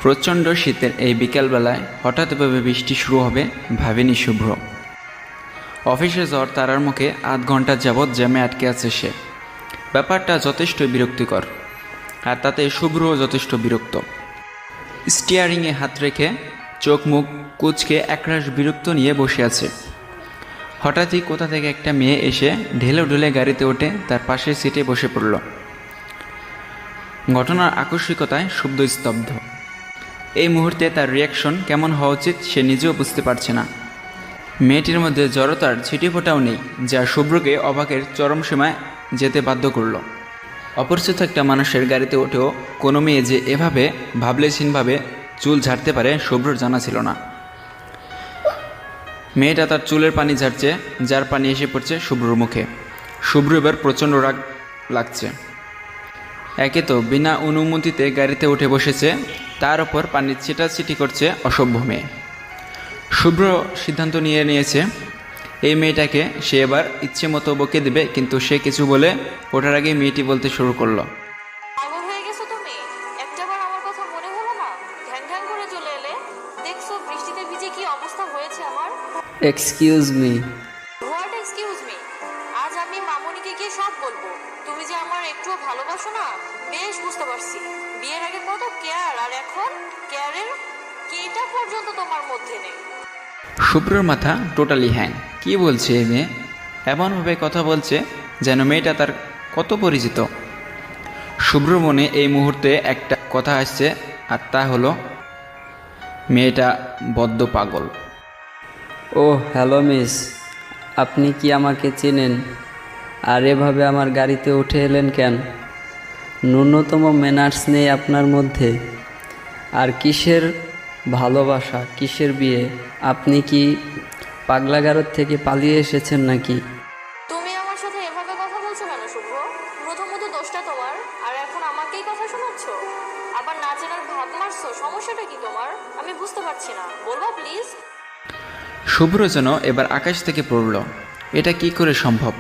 প্রচণ্ড শীতের এই বিকেলবেলায় হঠাৎ এভাবে বৃষ্টি শুরু হবে ভাবেনি শুভ্র। অফিসে যাওয়ার তারার মুখে আধ ঘন্টা যাবৎ জ্যামে আটকে আছে সে। ব্যাপারটা যথেষ্ট বিরক্তিকর, আর তাতে শুভ্রও যথেষ্ট বিরক্ত। স্টিয়ারিংয়ে হাত রেখে চোখ মুখ কুঁচকে একরাশ বিরক্ত নিয়ে বসে আছে। হঠাৎই কোথা থেকে একটা মেয়ে এসে ঢেলে ঢুলে গাড়িতে ওঠে তার পাশের সিটে বসে পড়ল। ঘটনার আকস্মিকতায় শুদ্ধ স্তব্ধ। এই মুহূর্তে তার রিয়াকশন কেমন হওয়া উচিত সে নিজেও বুঝতে পারছে না। মেয়েটির মধ্যে জড়তার ছিটেফোঁটাও নেই, যা শুভ্রকে অবাকের চরম সীমায় যেতে বাধ্য করল। অপরিচিত একটা মানুষের গাড়িতে উঠেও কোনো মেয়ে যে এভাবে ভাবলেহীনভাবে চুল ঝাড়তে পারে শুভ্রর জানা ছিল না। মেয়েটা তার চুলের পানি ঝাড়ছে, যার পানি এসে পড়ছে শুভ্রর মুখে। শুভ্র এবার প্রচণ্ড রাগ লাগছে। একে তো বিনা অনুমতিতে গাড়িতে উঠে বসেছে, তার ওপর পানির ছিটাছিটি করছে অসভ্য মেয়ে। শুভ্র সিদ্ধান্ত নিয়েছে এই মেয়েটাকে সে এবার ইচ্ছে মতো বকে দেবে, কিন্তু সে কিছু বলে ওঠার আগে মেয়েটি বলতে শুরু করলো, পাগল হয়ে গেছো তুমি? একটাবার আমার কথা মনে হলো না? ঢ্যাং ঢ্যাং করে চলে এলে। দেখছো বৃষ্টিতে ভিজে কি অবস্থা হয়েছে আমার। Excuse me. What excuse me? আজ আমি মামুনিকে গিয়ে সব বলবো। তুমি যে আমার একটুও ভালোবাসো না বেশ বুঝতে পারছি। বিয়ের আগে কত কেয়ার, আর এখন কেয়ারের কিটা পর্যন্ত তোমার মধ্যে নেই। শুভ্রর মাথা টোটালি হ্যাং। কি বলছে এই মেয়ে? এমনভাবে কথা বলছে যেন মেয়েটা তার কত পরিচিত। শুভ্র মনে এই মুহূর্তে একটা কথা আসছে, আর তা হলো মেয়েটা বদ্ধ পাগল। ও হ্যালো মিস, আপনি কি আমাকে চেনেন? আর এভাবে আমার গাড়িতে উঠে এলেন কেন? ন্যূনতম ম্যানার্স নেই আপনার মধ্যে। আর কিসের ভালোবাসা, কিসের বিয়ে? আপনি কি পাগলাগারদ থেকে পালিয়ে এসেছেন নাকি? তুমি আমার সাথে এভাবে কথা বলছো কেন শুভ্র? প্রথমত দোষটা তোমার, আর এখন আমাকেই কথা শোনাচ্ছ। আবার না চেনার ভাব মারছো। সমস্যাটা কি তোমার? আমি বুঝতে পারছি না, বলবা প্লিজ? শুভ্র যেন এবার আকাশ থেকে পড়ল। এটা কি করে সম্ভব?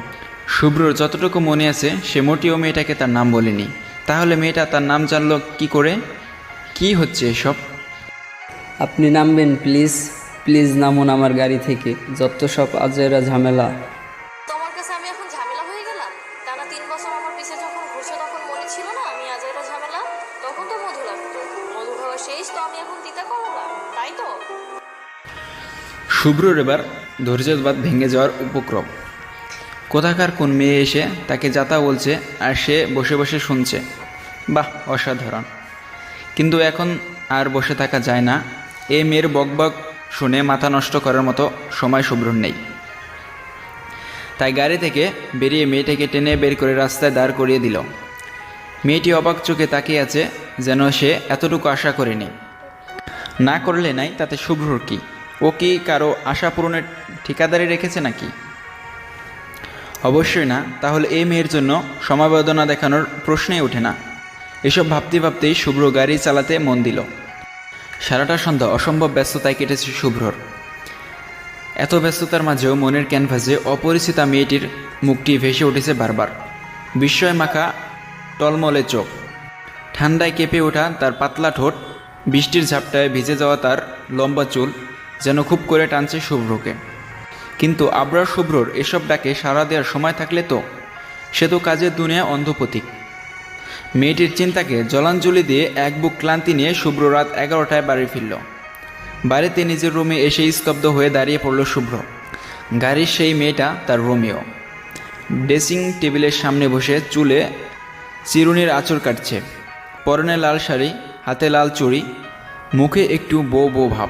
শুভ্রর যতটুকু মনে আছে সে মোটেও মেয়েটাকে তার নাম বলেনি। তাহলে মেয়েটা তার নাম জানলো কি করে? কি হচ্ছে এসব? আপনি নামবেন প্লিজ, প্লিজ নামুন আমার গাড়ি থেকে। যত সব আজেরা ঝামেলা। তোমার কাছে আমি এখন ঝামেলা হয়ে গেলাম? টানা 3 বছর আমার পিছে যখন ঘুরছো তখন মনে ছিল না আমি আজেরা ঝামেলা? তখন তো মধু লাগতো। মধু খাওয়া শেষ তো আমি এখন তিতা করলাম, তাই তো? শুভ্রর এবার ধৈর্যের বাঁধ ভেঙে যাওয়ার উপক্রম। কোথাকার কোন মেয়ে এসে তাকে যাতা বলছে, আর সে বসে বসে শুনছে। বাহ, অসাধারণ! কিন্তু এখন আর বসে থাকা যায় না। এই মেয়ের বকবক শুনে মাথা নষ্ট করার মতো সময় শুভ্রর নেই। তাই গাড়ি থেকে বেরিয়ে মেয়েটাকে টেনে বের করে রাস্তায় দাঁড় করিয়ে দিল। মেয়েটি অবাক চোখে তাকিয়ে আছে, যেন সে এতটুকু আশা করেনি। না করলে নাই, তাতে শুভ্রর কি? ও কি কারো আশা পূরণের ঠিকাদারি রেখেছে নাকি? অবশ্যই না। তাহলে এই মেয়ের জন্য সমবেদনা দেখানোর প্রশ্নই ওঠে না। এসব ভাবতে ভাবতেই শুভ্র গাড়ি চালাতে মন দিল। সারাটা সন্ধ্যা অসম্ভব ব্যস্ততায় কেটেছে শুভ্রর। এত ব্যস্ততার মাঝেও মনের ক্যানভাসে অপরিচিতা মেয়েটির মুখটি ভেসে উঠেছে বারবার। বিস্ময় মাখা টলমলে চোখ, ঠান্ডায় কেঁপে ওঠা তার পাতলা ঠোঁট, বৃষ্টির ঝাপটায় ভিজে যাওয়া তার লম্বা চুল যেন খুব করে টানছে শুভ্রকে। কিন্তু আবরার শুভ্রর এসব ডাকে সাড়া দেওয়ার সময় থাকলে তো সে তো কাজের দুনিয়া অন্ধপ্রতীক। মেয়েটির চিন্তাকে জলাঞ্জলি দিয়ে এক বুক ক্লান্তি নিয়ে শুভ্র রাত 11টায় বাড়ি ফিরল। বাড়িতে নিজের রুমে এসেই স্তব্ধ হয়ে দাঁড়িয়ে পড়ল শুভ্র। গাড়ির সেই মেয়েটা তার রোমিও। ড্রেসিং টেবিলের সামনে বসে চুলে চিরুনির আঁচড় কাটছে। পরনে লাল শাড়ি, হাতে লাল চুড়ি, মুখে একটু বো বো ভাব।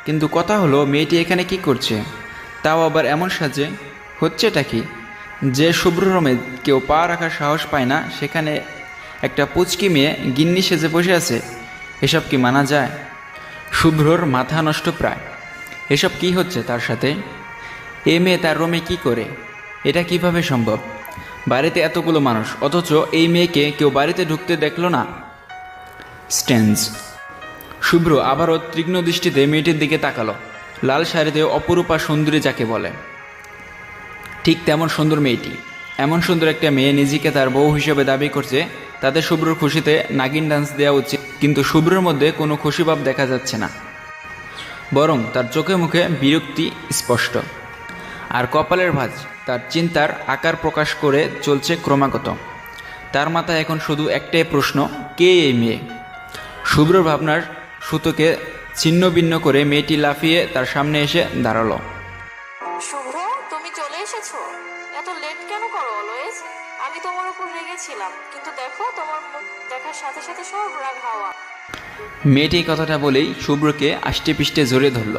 কিন্তু কথা হলো, মেয়েটি এখানে কি করছে? তাও আবার এমন সাজে। হচ্ছেটা কি? যে শুভ্র রুমে কেউ পা রাখার সাহস পায় না, সেখানে একটা পুচকি মেয়ে গিন্নি সেজে বসে আছে। এসব কি মানা যায়? শুভ্রর মাথা নষ্ট প্রায়। এসব কি হচ্ছে তার সাথে? এই মেয়ে তার রুমে কি করে? এটা কিভাবে সম্ভব? বাড়িতে এতগুলো মানুষ, অথচ এই মেয়েকে কেউ বাড়িতে ঢুকতে দেখলো না। স্ট্যান্স। শুভ্র আবারও তীক্ষ্ণ দৃষ্টিতে মেয়েটির দিকে তাকালো। লাল শাড়িতে অপরূপা সুন্দরী যাকে বলে, ঠিক তেমন সুন্দর মেয়েটি। এমন সুন্দর একটা মেয়ে নিজেকে তার বউ হিসেবে দাবি করছে, তাদের শুভ্রর খুশিতে নাগিন ডান্স দেওয়া উচিত, কিন্তু শুভ্রের মধ্যে কোনো খুশিভাব দেখা যাচ্ছে না, বরং তার চোখে মুখে বিরক্তি স্পষ্ট। আর কপালের ভাঁজ তার চিন্তার আকার প্রকাশ করে চলছে ক্রমাগত। তার মাথায় এখন শুধু একটাই প্রশ্ন, কে এই মেয়ে? শুভ্রর ভাবনার সুতোকে ছিন্ন ভিন্ন করে মেয়েটি লাফিয়ে তার সামনে এসে দাঁড়ালো। শুভ্র, তুমি চলে এসেছো? এত লেট কেন করো অলওয়েজ? আমি তোমার উপর রেগেছিলাম, কিন্তু দেখো তোমার মুখ দেখার সাথে সাথে সব রাগ হাওয়া। মেয়েটি কথাটা বলেই শুভ্রকে আষ্টে পিষ্টে জড়িয়ে ধরল।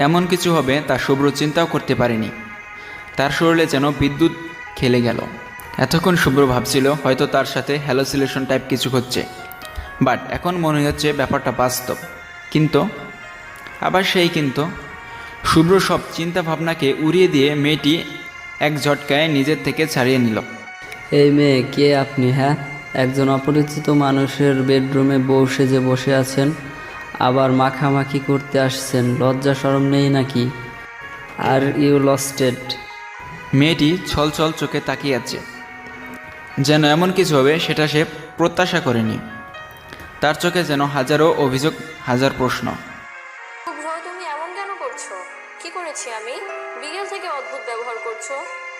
এমন কিছু হবে তা শুভ্র চিন্তাও করতে পারেনি। তার শরীরে যেন বিদ্যুৎ খেলে গেল। এতক্ষণ শুভ্র ভাবছিল হয়তো তার সাথে হ্যালোসিলেশন টাইপ কিছু হচ্ছে, বাট এখন মনে হচ্ছে ব্যাপারটা বাস্তব। কিন্তু আবার সেই কিন্তু শুভ্র সব চিন্তা ভাবনাকে উড়িয়ে দিয়ে মেয়েটি এক ঝটকায় নিজের থেকে ছাড়িয়ে নিল। এই মেয়ে কে আপনি? হ্যাঁ, একজন অপরিচিত মানুষের বেডরুমে বউ সেজে বসে আছেন, আবার মাখামাখি করতে আসছেন। লজ্জা শরম নেই নাকি? Are you losted? মেয়েটি ছলছল চোখে তাকিয়ে আছে, যেন এমন কিছু হবে সেটা সে প্রত্যাশা করেনি। তার চোখে যেন হাজারো অভিযোগ, হাজার প্রশ্ন। শুভ্র, তুমি এমন কেন করছো? কি করেছি আমি? বিকেল থেকে অদ্ভুত ব্যবহার করছো।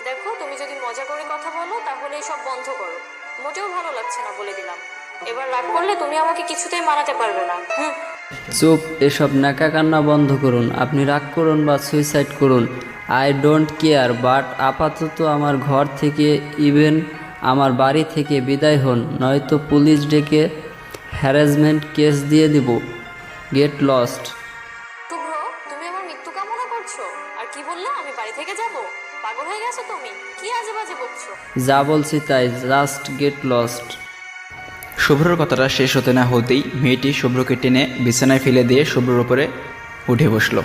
দেখো, তুমি যদি মজা করে কথা বলো তাহলে এসব বন্ধ করো। মোটেও ভালো লাগছে না বলে দিলাম। এবার রাগ করলে তুমি আমাকে কিছুতেই মানাতে পারবে না। চুপ, এসব ন্যাকা কান্না বন্ধ করুন। আপনি রাগ করুন বা সুইসাইড করুন, আই ডোন্ট কেয়ার, বাট আপাতত আমার ঘর থেকে, ইভেন আমার বাড়ি থেকে বিদায় হন, নয়তো পুলিশ ডেকে হ্যারাসমেন্ট কেস দিয়ে দিব। Get lost. শুভ্র, তুমি আমার মৃত্যু কামনা করছো? আর কি বললে? আমি বাড়ি থেকে যাব? পাগল হয়ে গেছো তুমি? কি আজে বাজে বকছো? যা বলছি তাই, জাস্ট গেট লস্ট। শুভ্রর কথাটা শেষ হতে না হতেই মেয়েটি শুভ্রকে টেনে বিছানায় ফেলে দিয়ে শুভ্রর উপরে উঠে বসলো।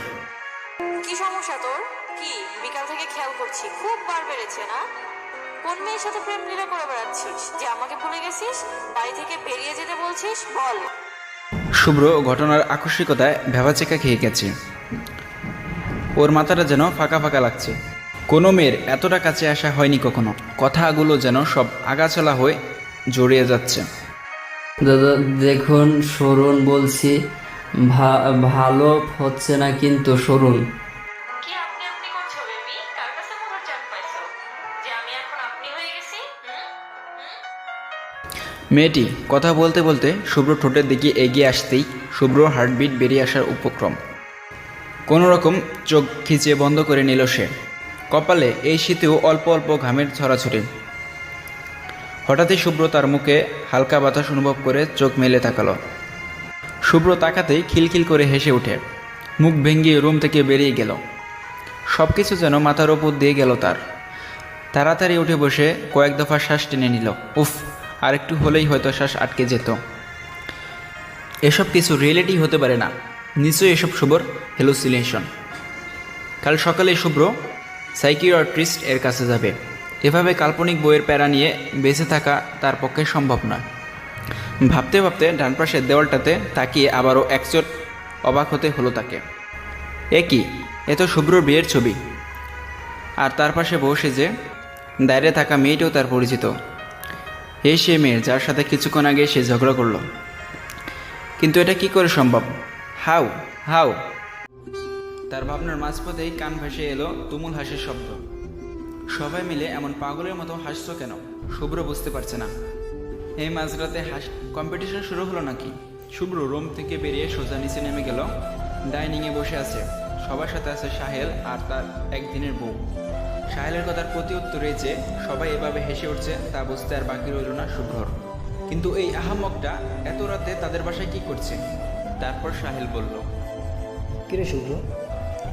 কি সমস্যা তোর? কি বিকাল থেকে খেয়াল করছি খুব বার বেড়েছে না? কোন মেয়ের সাথে প্রেম লীলা করে বেড়াচ্ছিস যে আমাকে ভুলে গেছিস? বাড়ি থেকে বেরিয়ে যেতে বলছিস? বল। শুভ্র ঘটনার আকস্মিকতায় ভেবাচেকা খেয়ে গেছে। ওর মাথাটা যেন ফাঁকা ফাঁকা লাগছে। কোনো মেয়ের এতটা কাছে আসা হয়নি কখনো। কথাগুলো যেন সব আগাছালা হয়ে জড়িয়ে যাচ্ছে। দাদা দেখুন, সরুন বলছি। ভালো হচ্ছে না কিন্তু, সরুন। কি আপনি আপনি করছো বেবি? কার কাছে মোহর চাপ পাইছো যে আমি এখন আপনি হয়ে গেছি? মেয়েটি কথা বলতে বলতে শুভ্র ঠোঁটের দিকে এগিয়ে আসতেই শুভ্র হার্টবিট বেরিয়ে আসার উপক্রম। কোনো রকম চোখ খিচিয়ে বন্ধ করে নিল সে। কপালে এই শীতেও অল্প অল্প ঘামের ছড়াছড়ি। হঠাৎই শুভ্র তার মুখে হালকা বাতাস অনুভব করে চোখ মেলে তাকালো। শুভ্র তাকাতেই খিলখিল করে হেসে ওঠে, মুখ ভেঙে রুম থেকে বেরিয়ে গেল। সব কিছু যেন মাথার ওপর দিয়ে গেল তার। তাড়াতাড়ি উঠে বসে কয়েক দফা শ্বাস টেনে নিল। উফ, আর একটু হলেই হয়তো শ্বাস আটকে যেত। এসব কিছু রিয়েলিটি হতে পারে না, নিশ্চয়ই এসব শুভ্রর হ্যালুসিনেশন। কাল সকালে শুভ্র সাইকিয়াট্রিস্ট এর কাছে যাবে। এভাবে কাল্পনিক বইয়ের প্যারা নিয়ে বেঁচে থাকা তার পক্ষে সম্ভব নয়। ভাবতে ভাবতে ডান পাশের দেওয়ালটাতে তাকিয়ে আবারও একচোট অবাক হতে হলো তাকে। এ কি, এ তো শুভ্রর বিয়ের ছবি। আর তার পাশে বসে যে দাঁড়িয়ে থাকা মেয়েটাও তার পরিচিত। এই সে মেয়ে যার সাথে কিছুক্ষণ আগে সে ঝগড়া করলো। কিন্তু এটা কি করে সম্ভব? হাউ হাউ তার ভাবনার মাঝপথেই কান ভেসে এলো তুমুল হাসির শব্দ। সবাই মিলে এমন পাগলের মতো হাসছ কেন? শুভ্র বুঝতে পারছে না। এই মাঝরাতে কম্পিটিশন শুরু হলো নাকি? শুভ্র রুম থেকে বেরিয়ে সোজা নিচে নেমে গেল। ডাইনিংয়ে বসে আছে, সবার সাথে আছে সাহেল আর তার একদিনের বউ। সাহেলের কথার প্রতি উত্তরে যে সবাই এভাবে হেসে উঠছে তা বুঝতে আর বাকি রইল না শুভ্রর। কিন্তু এই আহাম্মকটা এত রাতে তাদের বাসায় কি করছে? তারপর সাহেল বলল, কিরে শুভ্র,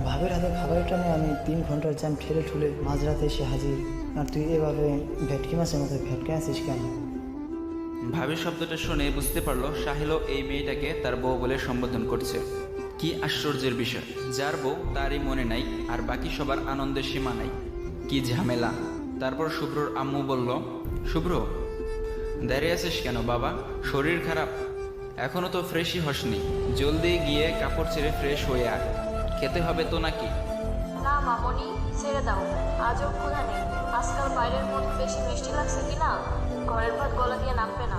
ভাবের হাতে খাবারের টানে আমি 3 ঘন্টার জ্যাম ঠেলে ঠুলে মাঝরাতে এসে হাজির, আর তুই এভাবে ভেটকি মাছের মতো ভেটকে আছিস কেন? ভাবির শব্দটা শুনে বুঝতে পারলো সাহেলও এই মেয়েটাকে তার বউ বলে সম্বোধন করছে। কি আশ্চর্যের বিষয়, যার বউ তারই মনে নাই আর বাকি সবার আনন্দের সীমা নাই। কি ঝামেলা। তারপর শুভ্রর আম্মু বলল, শুভ্র দাঁড়িয়ে আছিস কেন বাবা? শরীর খারাপ? এখনো তো ফ্রেশই হসনি, জলদি গিয়ে কাপড় ছেড়ে ফ্রেশ হয়ে আয়, খেতে হবে তো নাকি? না মামনি, ছেড়ে দাও, আজও ক্ষুধা নেই। আজকাল বাইরের মধ্যে বেশি মিষ্টি লাগছে কিনা ঘরের ভাত গলা দিয়ে নামবে না।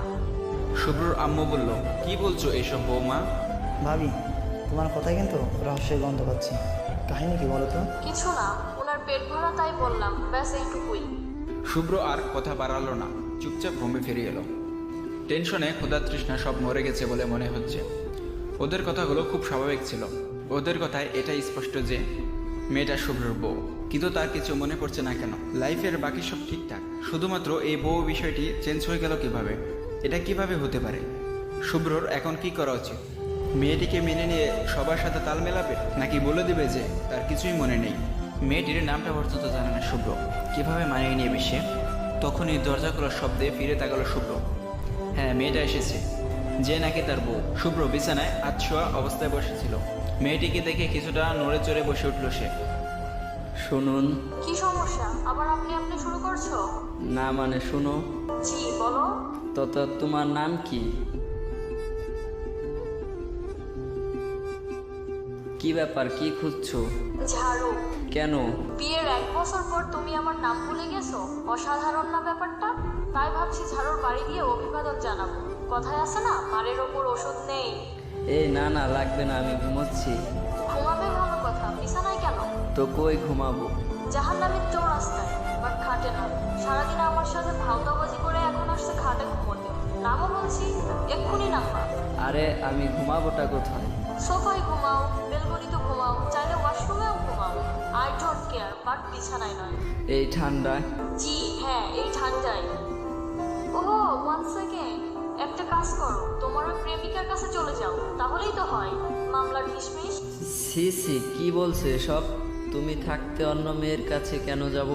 শুভ্রর আম্মু বলল, কি বলছো এসব বৌমা? ভাবি, তোমার কথায় কিন্তু রহস্যের গন্ধ পাচ্ছি। কাহিনী কি বলো তো? কিছু না, ওনার পেট ভরা তাই বললাম, ব্যাস এইটুকুই। শুভ্র আর কথা বাড়ালো না, চুপচাপ রুমে ফিরে এলো। টেনশনে ক্ষুধা তৃষ্ণা সব মরে গেছে বলে মনে হচ্ছে। ওদের কথাগুলো খুব স্বাভাবিক ছিল। ওদের কথায় এটাই স্পষ্ট যে মেয়েটা শুভ্রর বউ, কিন্তু তার কিছু মনে পড়ছে না কেন? লাইফের বাকি সব ঠিকঠাক, শুধুমাত্র এই বউ বিষয়টি চেঞ্জ হয়ে গেল কিভাবে? এটা কিভাবে হতে পারে? শুভ্রর এখন কি করা উচিত? মেয়েটিকে মেনে নিয়ে সবার সাথে তাল মেলাবে, নাকি বলে দিবে যে তার কিছুই মনে নেই? মেয়েটির নামটা পর্যন্ত জানে না শুভ্র, কিভাবে মানিয়ে নিয়ে সে? তখনই দরজা খোলার শব্দে ফিরে তাকালো শুভ্র। হ্যাঁ, মেয়েটা এসেছে, যে নাকি তার বউ। শুভ্র বিছানায় আতশোয়া অবস্থায় বসেছিল। মেয়েটিকে দেখে কিছুটা নড়ে চড়ে বসে উঠল সে। শুনুন। কি সমস্যা? আবার আপনি আপনি শুরু করছো? না মানে শুনো। জি বলো। তো তোমার নাম কি? কি ব্যাপার, কি খুঁজছো? ঝাড়ু। কেন? বিয়ের 1 বছর পর তুমি আমার নাম ভুলে গেছো? অসাধারণ না ব্যাপারটা? তাই ভাবছি ঝাড়ুর বাড়ি দিয়ে অভিবাদন জানাবো। কথায় আছে না, মারের ওপর ওষুধ নেই। এই না না, লাগবে না, আমি ঘুমোচ্ছি। ঘুমাবে ভালো কথা, বিছানায় কেন? তো কই ঘুমাবো? জাহান্নামের চৌরাস্তায়, বাট খাটে না। সারাদিন আমার সাথে ভাওতাবাজি করে এখন আসছে খাটে ঘুমোতে। নামও বলছি, এক্ষুনি নামবা। আরে আমি ঘুমাবোটা কোথায়? সোফায় ঘুমাও, বেলকনিতে ঘুমাও, চাইলে ওয়াশরুমেও ঘুমাও। আই ডোন্ট কেয়ার, বাট বিছানায় নয়। এই ঠান্ডায়? জি হ্যাঁ, এই ঠান্ডায়। ওহো, 1 সেকেন্ড। একটা কাজ করো, তোমার ওই প্রেমিকার কাছে চলে যাও, তাহলেই তো হয়। মামলার ঢিসমিস। সি সি, কি বলছে এসব? তুমি থাকতে অন্য মেয়ের কাছে কেন যাব?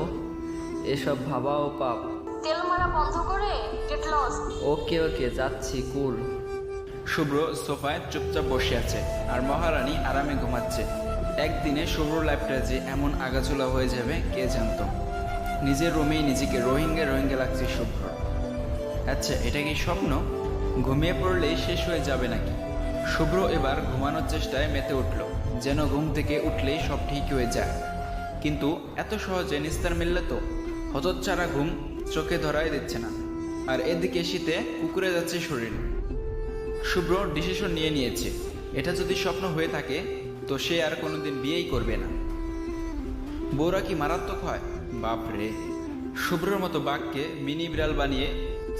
এসব ভাবাও পাপ। তেল মারা বন্ধ করে গেট লস্ট। ওকে ওকে, যাচ্ছি, কুল। শুভ্র সোফায় চুপচাপ বসে আছে আর মহারানী আরামে ঘুমাচ্ছে। একদিনে শুভ্র লাইফটা যে এমন আগাছুলা হয়ে যাবে কে জানতো। নিজের রুমেই নিজেকে রোহিঙ্গা রোহিঙ্গা লাগছে শুভ্র। আচ্ছা, এটা কি স্বপ্ন? ঘুমিয়ে পড়লেই শেষ হয়ে যাবে নাকি? শুভ্র এবার ঘুমানোর চেষ্টায় মেতে উঠল, যেন ঘুম থেকে উঠলেই সব ঠিক হয়ে যায়। কিন্তু এত সহজে নিস্তার মিললে তো? হতচ্ছাড়া ঘুম চোখে ধরাই দিচ্ছে না, আর এদিকে শীতে কুকুরে যাচ্ছে শরীর। শুভ্র ডিসিশন নিয়ে নিয়েছে, এটা যদি স্বপ্ন হয়ে থাকে তো সে আর কোনোদিন বিয়েই করবে না। বউরা কি মারাত্মক হয়? বাপরে, শুভ্রর মতো বাঘকে মিনি বিড়াল বানিয়ে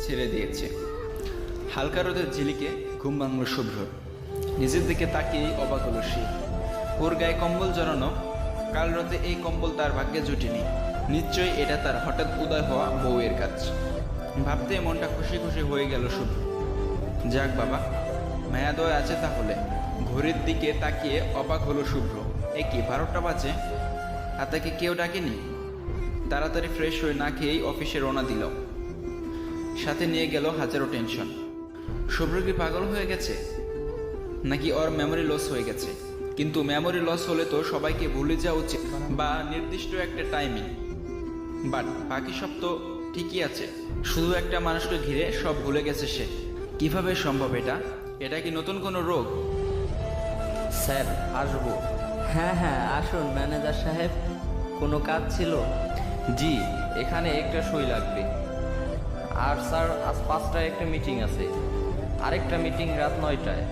ছেড়ে দিয়েছে। হালকা রোদের ঝিলিকে ঘুম ভাঙল শুভ্র। নিজের দিকে তাকিয়েই অবাক হলো সে। ওর গায়ে কম্বল জড়ানো, কাল রাতে এই কম্বল তার ভাগ্যে জুটেনি। নিশ্চয়ই এটা তার হঠাৎ উদয় হওয়া বউয়ের কাজ। ভাবতে মনটা খুশি খুশি হয়ে গেল শুভ্র। যাক বাবা, মায়াদয় আছে তাহলে। ঘড়ির দিকে তাকিয়ে অবাক হলো শুভ্র। এ কি 12টা বাজে, আর তাকে কেউ ডাকেনি? তাড়াতাড়ি ফ্রেশ হয়ে না খেয়েই অফিসে রওনা দিল। সাথে নিয়ে গেল হাজারো টেনশন। শুভ্র কি পাগল হয়ে গেছে, নাকি ওর মেমোরি লস হয়ে গেছে? কিন্তু মেমোরি লস হলে তো সবাইকে ভুলে যাওয়া উচিত, বা নির্দিষ্ট একটা টাইমিং। বাট বাকি সব তো ঠিকই আছে, শুধু একটা মানুষকে ঘিরে সব ভুলে গেছে সে। কিভাবে সম্ভব এটা? এটা কি নতুন কোনো রোগ? স্যার, আসবো? হ্যাঁ হ্যাঁ, আসুন ম্যানেজার সাহেব। কোনো কাজ ছিল? জি, এখানে একটা সই লাগবে। আর স্যার, আজ 5টায় একটা মিটিং আছে, আরেকটা মিটিং রাত 9টায়।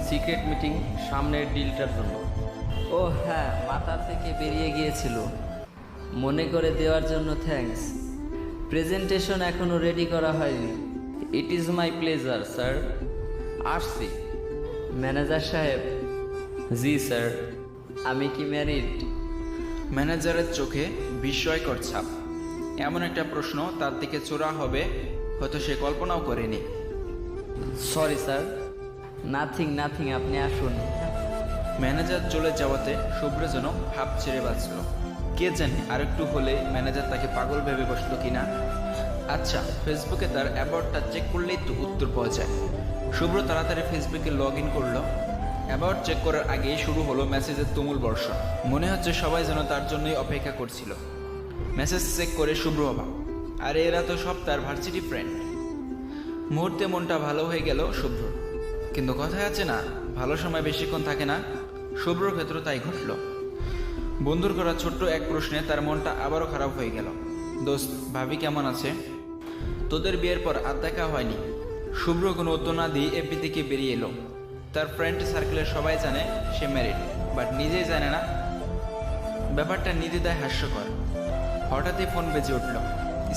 সিক্রেট মিটিং, সামনের ডিলটার জন্য। ও হ্যাঁ, মাথা থেকে বেরিয়ে গিয়েছিল। মনে করে দেওয়ার জন্য থ্যাঙ্কস। প্রেজেন্টেশন এখনও রেডি করা হয়নি। It is my pleasure sir. আসছি। ম্যানেজার সাহেব, জি স্যার। আমি কি ম্যারিড? ম্যানেজারের চোখে বিস্ময়কর ছাপ। এমন একটা প্রশ্ন তার দিকে চোরা হবে হয়তো সে কল্পনাও করেনি। Sorry sir. নাথিং নাথিং, আপনি আসুন। ম্যানেজার চলে যাওয়াতে শুভ্র যেন হাঁপ ছেড়ে বাঁচল। কে জানে আরেকটু হলে ম্যানেজার তাকে পাগল ভেবে বসত কিনা। আচ্ছা, ফেসবুকে তার অ্যাবাউটটা চেক করলেই তো উত্তর পাওয়া যায়। শুভ্র তাড়াতাড়ি ফেসবুকে লগ ইন করলো। অ্যাবাউট চেক করার আগেই শুরু হলো মেসেজের তুমুল বর্ষণ। মনে হচ্ছে সবাই যেন তার জন্যই অপেক্ষা করছিল। মেসেজ চেক করে শুভ্র অবাক, আরে এরা তো সব তার ভার্সিটি ফ্রেন্ড। মুহূর্তে মনটা ভালো হয়ে গেল শুভ্র। কিন্তু কথায় আছে না, ভালো সময় বেশিক্ষণ থাকে না। শুভ্রর ক্ষেত্রে তাই ঘটল। বন্ধুর করা ছোট্ট এক প্রশ্নে তার মনটা আবারও খারাপ হয়ে গেল। দোস্ত, ভাবি কেমন আছে? তোদের বিয়ের পর আর দেখা হয়নি। শুভ্র কোনো উত্তর না দিয়ে এফবি থেকে বেরিয়ে এলো। তার ফ্রেন্ড সার্কেলের সবাই জানে সে ম্যারিড, বাট নিজেই জানে না। ব্যাপারটা নির্দ্বিধায় হাস্যকর। হঠাৎই ফোন বেজে উঠল।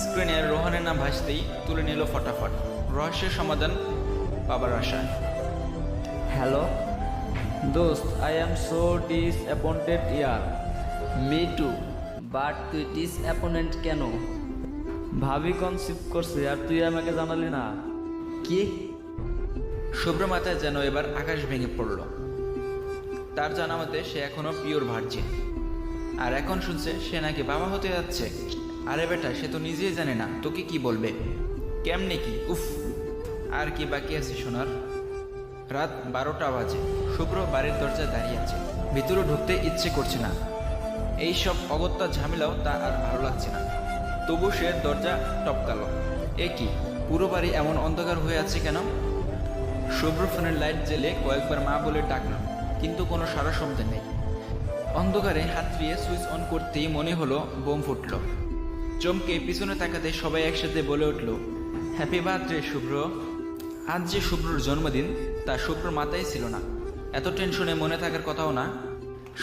স্ক্রিনে রোহনের নাম ভাসতেই তুলে নিল ফটাফট, রহস্যের সমাধান পাবার আশায়। হ্যালো দোস্ত, I am so disappointed year. Me two, but তুই ডিসঅ্যাপয়েন্ট কেন? ভাবি কনসিভ করছে আর তুই আমাকে জানালি না। কি? শুভ্র মাথায় যেন এবার আকাশ ভেঙে পড়ল। তার জানা মতে সে এখনো পিওর ভার্জিন, আর এখন শুনছে সে নাকি বাবা হতে যাচ্ছে। আরে বেটা, সে তো নিজেই জানে না তোকে কি বলবে, কেমনে কি। উফ, আর কি বাকি আছে শোনার। রাত 12টা বাজে। শুভ্র বাড়ির দরজায় দাঁড়িয়ে আছে। ভিতরে ঢুকতে ইচ্ছে করছে না। এই সব অগত্যা ঝামেলাও তা আর ভালো লাগছে না। তবু সে দরজা টপকালো। এ কি, পুরো বাড়ি এমন অন্ধকার হয়ে আছে কেন? শুভ্র ফোনের লাইট জ্বেলে কয়েকবার মা বলে ডাকল, কিন্তু কোনো সারা শব্দ নেই। অন্ধকারে হাত দিয়ে সুইচ অন করতেই মনে হলো বোম ফুটল। চমকে পিছনে তাকাতে সবাই একসাথে বলে উঠল, হ্যাপি বার্থডে শুভ্র। আজ যে শুভ্রর জন্মদিন তা শুভ্রর মাথায় ছিল না। এত টেনশনে মনে থাকার কথাও না।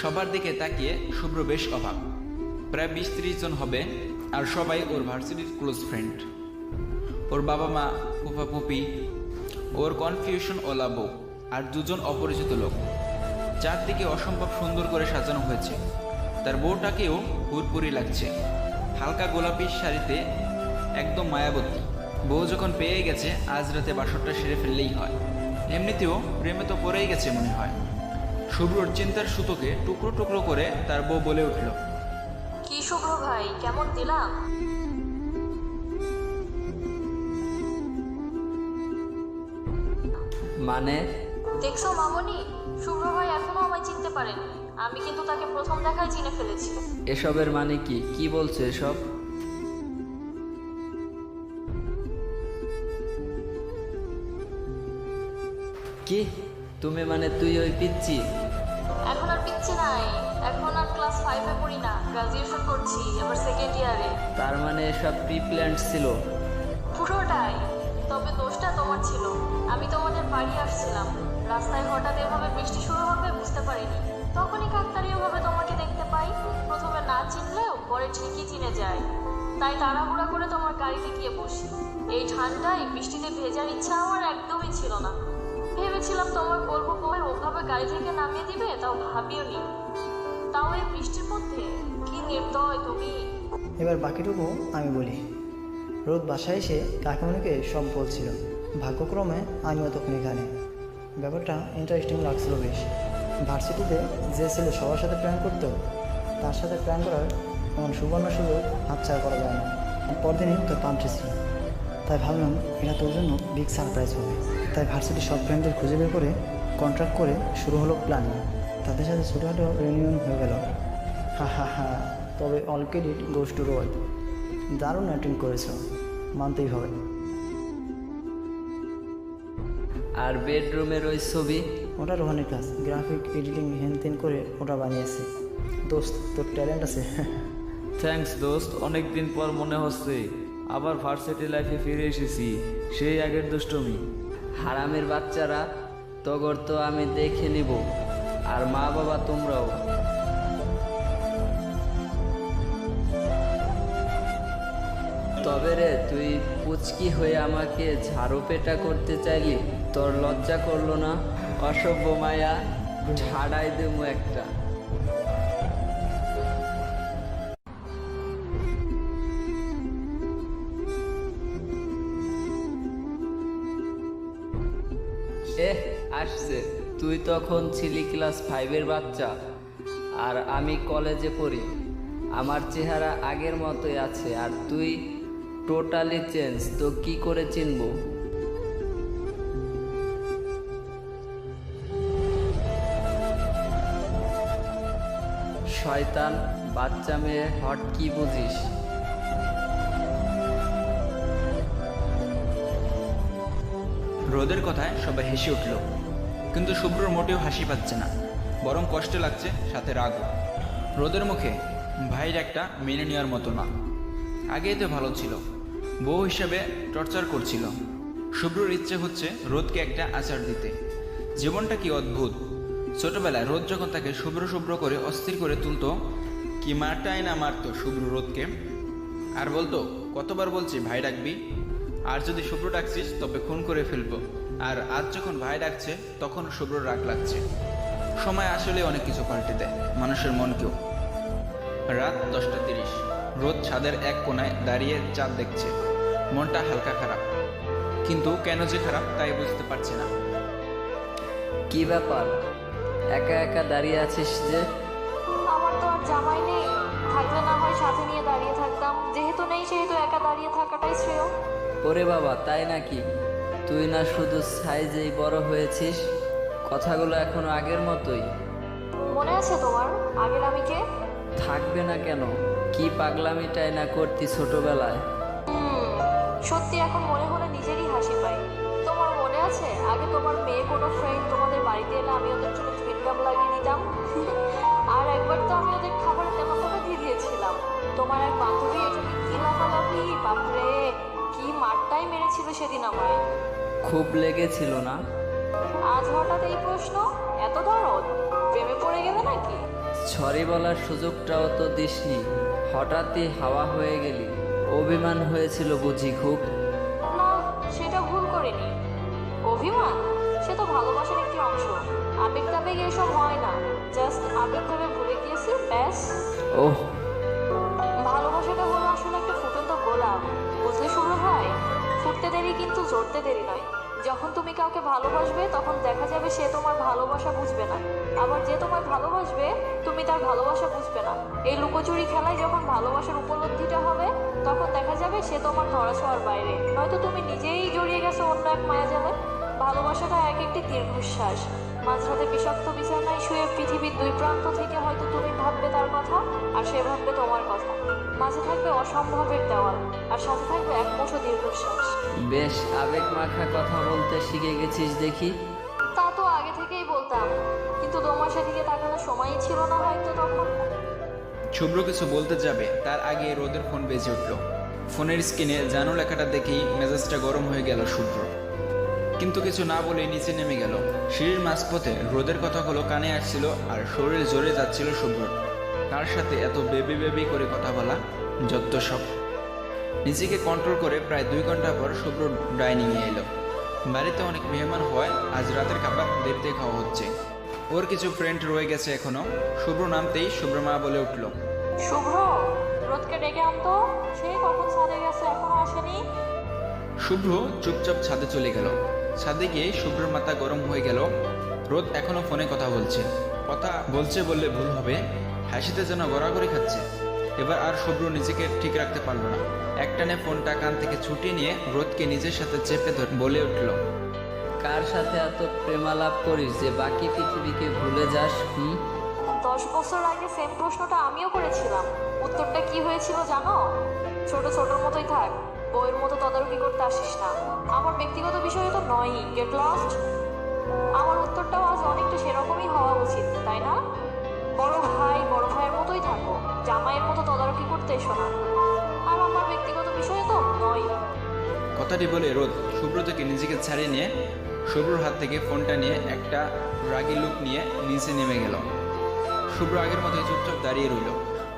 সবার দিকে তাকিয়ে শুভ্র বেশ অবাক। প্রায় 20-30 জন হবে, আর সবাই ওর ভার্সিটির ক্লোজ ফ্রেন্ড। ওর বাবা মা, ফুফা ফুপি, ওর কনফিউশন ওলা বউ, আর 2 জন অপরিচিত লোক। চারদিকে অসম্ভব সুন্দর করে সাজানো হয়েছে। তার বউটাকেও হুড়পুরি লাগছে, হালকা গোলাপি শাড়িতে, একদম মায়াবতী। বউ যখন পেয়ে গেছে আজ রাতে বাসরটা সেরে ফেললেই হয়। এমনিতেও প্রেমে তো পড়েই গেছে মনে হয়। শুভ্রর চিন্তার সুতোকে টুকরো টুকরো করে তার বউ বলে উঠল, কি শুভ্র ভাই, কেমন দিলাম? মানে? দেখছো মামনি, শুভ্র ভাই এখনো আমায় চিনতে পারেনি। আমি কিন্তু তাকে প্রথম দেখায় চিনে ফেলেছি। এসবের মানে কি? কি বলছো এসব? কি তুমি মানে তুই ওই পিচ্ছি? এখন আর পিচ্ছি নাই, এখন আর ক্লাস 5-এ পড়ি না, গ্রাজুয়েশন করছি, এবার সেকেন্ড ইয়ারে। তার মানে এসব প্রি প্ল্যান্ড ছিল? পুরোটাই। তবে দোষটা তোমার ছিল। আমি তোমাদের বাড়ি আসছিলাম, রাস্তায় হঠাৎ এভাবে বৃষ্টি শুরু হবে বুঝতে পারিনি। তখনই কাকতালীয়ভাবে তোমাকে দেখতে পাই। প্রথমে না চিনলেও পরে ঠিকই চিনে যায়। তাই তাড়াহুড়া করে তোমার গাড়িতে গিয়ে বসি। এই ঠান্ডায় বৃষ্টিতে ভেজার ইচ্ছা আমার একদমই ছিল না। ভেবেছিলাম তোমার বলবো কমে ওভাবে গাড়ি থেকে নামিয়ে দিবে, তাও ভাবিও নি। তাও এই বৃষ্টির মধ্যে কি নির্দয় তুমি। এবার বাকিটুকু আমি বলি। রোদ বাসায় এসে কাকিমণিকে সব বলছিল। ভাগ্যক্রমে আমিও তখন এখানে। ব্যাপারটা ইন্টারেস্টিং লাগছিল বেশ। ভার্সিটিতে যে ছেলে সবার সাথে প্ল্যান করতো, তার সাথে প্ল্যান করার এমন সুবর্ণ সুযোগ হাতছাড়া করা যায় না। পরদিনই তো পাম্পটি ছিল, তাই ভাবলাম এটা তোর জন্য বিগ সারপ্রাইজ হবে। তাই ভার্সিটির সব ফ্রেন্ডদের খুঁজে বের করে কন্ট্রাক্ট করে শুরু হলো প্ল্যানিং। তাদের সাথে ছোটোখাটো রিউনিয়ন হয়ে গেল। হা হা হা, তবে অল ক্রেডিট গোজ টু রোদ। দারুণ অ্যাক্টিং করেছো, মানতেই হবে। আর বেডরুমের ওই ছবি? ওটা রোহানের কাজ, গ্রাফিক এডিটিং হেনতেন করে ওটা বানিয়েছে। দোস্ত, তোর ট্যালেন্ট আছে। থ্যাঙ্কস দোস্ত, অনেক দিন পর মনে হচ্ছে আবার ভার্সিটি লাইফে ফিরে এসেছি, সেই আগের দুষ্টমি। হারামের বাচ্চারা, তগর তো আমি দেখে নিব, আর মা বাবা তোমরাও। তবে রে, তুই পুচকি হয়ে আমাকে ঝাড়ু পেটা করতে চাইলি, তোর লজ্জা করলো না? অসভ্য মায়া, ছাড়াই দেবো একটা। আসছে। তুই তখন ছিলি ক্লাস 5-এর বাচ্চা, আর আমি কলেজে পড়ি। আমার চেহারা আগের মতোই আছে, আর তুই টোটালি চেঞ্জ। তো কি করে চিনব? শয়তান বাচ্চা মেয়ে, হট কি বুঝিস? রোদের কথায় সবাই হেসে উঠল, কিন্তু শুভ্রর মোটেও হাসি পাচ্ছে না, বরং কষ্ট লাগছে, সাথে রাগও। রোদের মুখে ভাইয়ের একটা মেনে নেওয়ার মতো না। আগেই তো ভালো ছিল, বউ হিসেবে টর্চার করছিল। শুভ্রর ইচ্ছে হচ্ছে রোদকে একটা আচার দিতে। জীবনটা কি অদ্ভুত। ছোটবেলায় রোদ যখন তাকে শুভ্র শুভ্র করে অস্থির করে তুলতো, কি মারটাই না মারতো শুভ্র রোদকে, আর বলতো কতবার বলছি ভাই ডাকবি, আর যদি শুভ্র ডাকছিস তবে খুন করে ফেলবো। আর আজ যখন ভাই ডাকছে তখন শুভ্র রাগ লাগছে। সময় আসলে অনেক কিছু পাল্টে দেয় মানুষের মনকেও। রাত 10:30, রোদ ছাদের এক কোণায় দাঁড়িয়ে চাঁদ দেখছে। মনটা হালকা খারাপ, কিন্তু কেন যে খারাপ তাই বুঝতে পারছে না। কি ব্যাপার, একা একা দাঁড়িয়ে আছিস যে? আমার তো আর জামাই নেই, থাকলে না হয় সাথে নিয়ে দাঁড়িয়ে থাকতাম, যেহেতু নেই সেহেতু একা দাঁড়িয়ে থাকাটাই শ্রেয়। ওরে বাবা, তাই নাকি? তুই না শুধু সাইজেই বড় হয়েছিস, কথাগুলো এখনো আগের মতোই। মনে আছে তোমার আগের আমি কে? থাকবে না কেন? কি পাগলামিটাই না করতি ছোটবেলায়। সত্যি এখন মনে হলে নিজেরই হাসি পায়। তোমার মনে আছে আগে তোমার মেয়ে কোনো ফ্রেন্ড তোমাদের বাড়িতে এলে আমি ওদের জন্য চুইংগাম লাগিয়ে দিতাম? আর একবার তো আমি ওদের খাবারে তেমাকোটা দিয়ে দিয়েছিলাম। তোমার এক বান্ধবী এজন্য কি লাফালাফি, বাপরে কি মারটাই মেরেছিল সেদিন আমায়। খুব লেগেছিল না? আজ হঠাৎ এই প্রশ্ন, এত দরদ? প্রেমে পড়ে গেলে নাকি? সরি বলার সুযোগটাও তো দিসনি, হঠাৎই হাওয়া হয়ে গেলি। অভিমান হয়েছিল বুঝি খুব? না, সেটা ভুল করিনি। অভিমান সে তো ভালোবাসার একটি অংশ। আবেগ টাবেগ এসব হয় না, জাস্ট আবেগ ভাবে ভুলে গিয়েছি, ব্যাস। ওহ, ভালোবাসাটা হলো আসলে একটা ফুটন্ত গোলাপ, বুঝলে শুরু হয়। ফুটতে দেরি কিন্তু জড়তে দেরি নয়। যখন তুমি কাউকে ভালোবাসবে তখন দেখা যাবে সে তোমার ভালোবাসা বুঝবে না, আবার যে তোমায় ভালোবাসবে তুমি তার ভালোবাসা বুঝবে না। এই লুকোচুরি খেলায় যখন ভালোবাসার উপলব্ধিটা হবে তখন দেখা যাবে সে তোমার ধরাছোঁয়ার বাইরে, নয়তো তুমি নিজেই জড়িয়ে গেছো অন্য এক মায়াজালে। ভালোবাসাটা এক একটি দীর্ঘশ্বাস। মাঝরাতে বিষাক্ত বিছানায় শুয়ে পৃথিবীর দুই প্রান্ত থেকে হয়তো তুমি ভাববে তার কথা, আর সে ভাববে তোমার কথা। মাঝে থাকবে অসম্ভবের দেওয়াল, আর সাথে থাকবে এক মুঠো দীর্ঘশ্বাস। বেশ আবেগ মাখা কথা বলতে শিখে গেছিস দেখি। তা তো আগে থেকেই বলতাম, কিন্তু তোমার সেদিকে তাকানোর সময়ই ছিল না হয়তো তখন। শুভ্র কিছু বলতে যাবে তার আগে রোদের ফোন বেজে উঠল। ফোনের স্ক্রিনে জানু লেখাটা দেখেই মেজাজটা গরম হয়ে গেল শুভ্র, কিন্তু কিছু না বলে নিচে নেমে গেল। সিঁড়ির মাঝপথে রোদের কথাগুলো কানে আসছিল আর শরীর জোরে যাচ্ছিল শুভ্রর। কার সাথে এত বেবি বেবি করে কথা বলা, যত সব। নিজেকে কন্ট্রোল করে প্রায় 2 ঘন্টা পর শুভ্র ডাইনিংয়ে এলো। বাড়িতে অনেক মেহমান হয়, আজ রাতের খাবার দেরিতে খাওয়া হচ্ছে। ওর কিছু ফ্রেন্ড রয়ে গেছে এখনো। শুভ্র নামতেই শুভ্র মা বলে উঠল, শুভ্র, রোদকে ডেকে আনতো, সে কখন ছাদে গেছে এখনো আসেনি। শুভ্র চুপচাপ ছাদে চলে গেল। ছাদে গিয়ে শুভ্রর মাথা গরম হয়ে গেল। রোদ এখনো ফোনে কথা বলছে। কথা বলছে বললে ভুল হবে, হাসিতে যেন গড়াগড়ি খাচ্ছে। এবার আর শুভ্র নিজেকে ঠিক রাখতে পারলো না। একটানে ফোনটা কান থেকে ছুটিয়ে নিয়ে রোদকে নিজের সাথে চেপে ধরে বলে উঠল, কার সাথে এত প্রেমালাপ করিস যে বাকি পৃথিবীকে ভুলে যাস? 10 বছর আগে সেম প্রশ্নটা আমিও করেছিলাম। উত্তরটা কি হয়েছিল জানো? ছোট ছোটর মতোই থাক, বইয়ের মতো তদারকি করতে আসিস না। আমার ব্যক্তিগত বিষয় তো নয়ই, গেট লস্ট। আমার উত্তরটাও আজ অনেকটা সেরকমই হওয়া উচিত, তাই না? বড় ভাইয়ের মতোই থাকো, জামাইয়ের মতো তদারকি করতে এসো না। আর আমার ব্যক্তিগত বিষয় তো নয়। কথাটি বলে রোদ শুভ্র থেকে নিজেকে ছাড়িয়ে নিয়ে শুভ্রর হাত থেকে ফোনটা নিয়ে একটা রাগী লুক নিয়ে নিচে নেমে গেল। শুভ্র আগের মতোই চুপচাপ দাঁড়িয়ে রইল।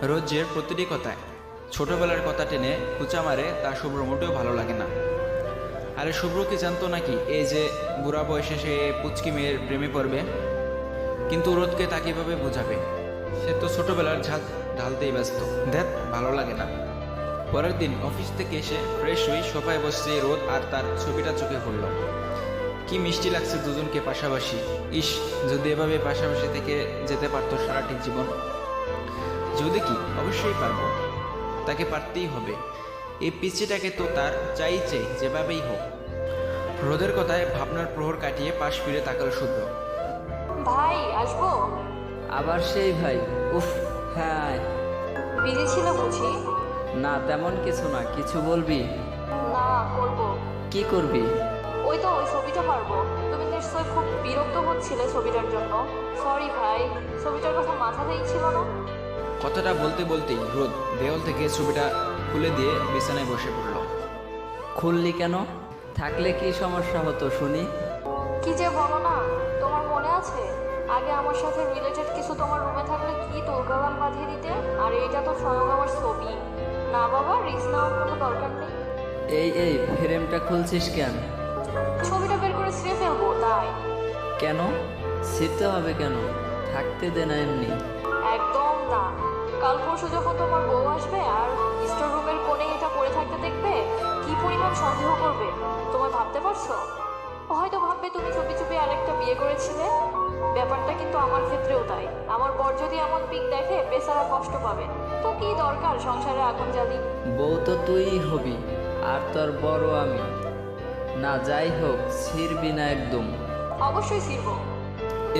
রোজের প্রতিটি কথায় ছোটবেলার কথা টেনে খুঁচা মারে, তা শুভ্র মোটেও ভালো লাগে না। আরে শুভ্র কি জানতো নাকি এই যে বুড়া বয়সে সে পুচকি মেয়ের প্রেমে পড়বে? কিন্তু রোদকে তা কিভাবে বোঝাবে? সে তো ছোটবেলার ঝাঁক ঢালতেই ব্যস্ত। ধ্যাত, ভালো লাগে না। পরের দিন অফিস থেকে এসে ফ্রেশ হয়ে সোফায় বসে রোদ আর তার ছবিটা চোখে পড়ল। কি মিষ্টি লাগছে দুজনকে পাশাপাশি। ইস, যদি এভাবে পাশাপাশি থেকে যেতে পারতো সারাটি জীবন। যদি কি, অবশ্যই পারবো, তাকে পারতেই হবে। এই পিচিটাকে তো তার চাই যেভাবেই হোক। রোদের কথায় ভাবনার প্রহর কাটিয়ে পাশ ফিরে তাকাল শুভ্র। ভাই আসবো? আবার সেই ভাই? উফ, হ্যাঁ। বিজি ছিল বুঝি? না তেমন কিছু না, কিছু বলবি? না, করবো। কি করবি? ওই ছবিটা পারবো। তুমি নিশ্চয়ই খুব বিরক্ত হচ্ছিলে ছবিটার জন্য। সরি ভাই, ছবিটার কথা মাথাতেই ছিল না। কথাটা বলতে বলতেই রোদ দেওয়াল থেকে ছবিটা খুলে দিয়ে বিছানায় বসে পড়ল। খুললি কেন? থাকলে কি সমস্যা হতো শুনি? কি যে বলো না, তোমার মনে আছে আগে আমার সাথে রিলেটেড কিছু তোমার রুমে থাকলে কি তোলকালাম বাঁধিয়ে দিতে? আর এইটা তো স্বয়ং আমার ছবি। না বাবা, রিস্ক নেওয়ার কোনো দরকার নেই। এই ফ্রেমটা খুলছিস কেন? ছবিটা বের করে ছিঁড়ে ফেলবো তাই। কেন ছিঁড়তে হবে কেন? থাকতে দে না এমনি। একদম না। কাল পরশু যখন তোমার বউ আসবে আর স্টোর রুমের কোণে এটা পড়ে থাকতে দেখবে, কি পরিমাণ সন্দেহ করবে তোমায় ভাবতে পারছো? ও হয়তো ভাববে তুমি চুপি চুপি আরেকটা বিয়ে করেছিলে। ব্যাপারটা কিন্তু আমার ক্ষেত্রেও তাই। আমার বর যদি এমন পিক দেখে বেচারা কষ্ট পাবে। তো কি দরকার সংসারে আগুন জ্বালি? বউ তো তুইই হবি, আর তোর বড় আমি। না যাই হোক, ছিড়বি না একদম। অবশ্যই ছিড়বো।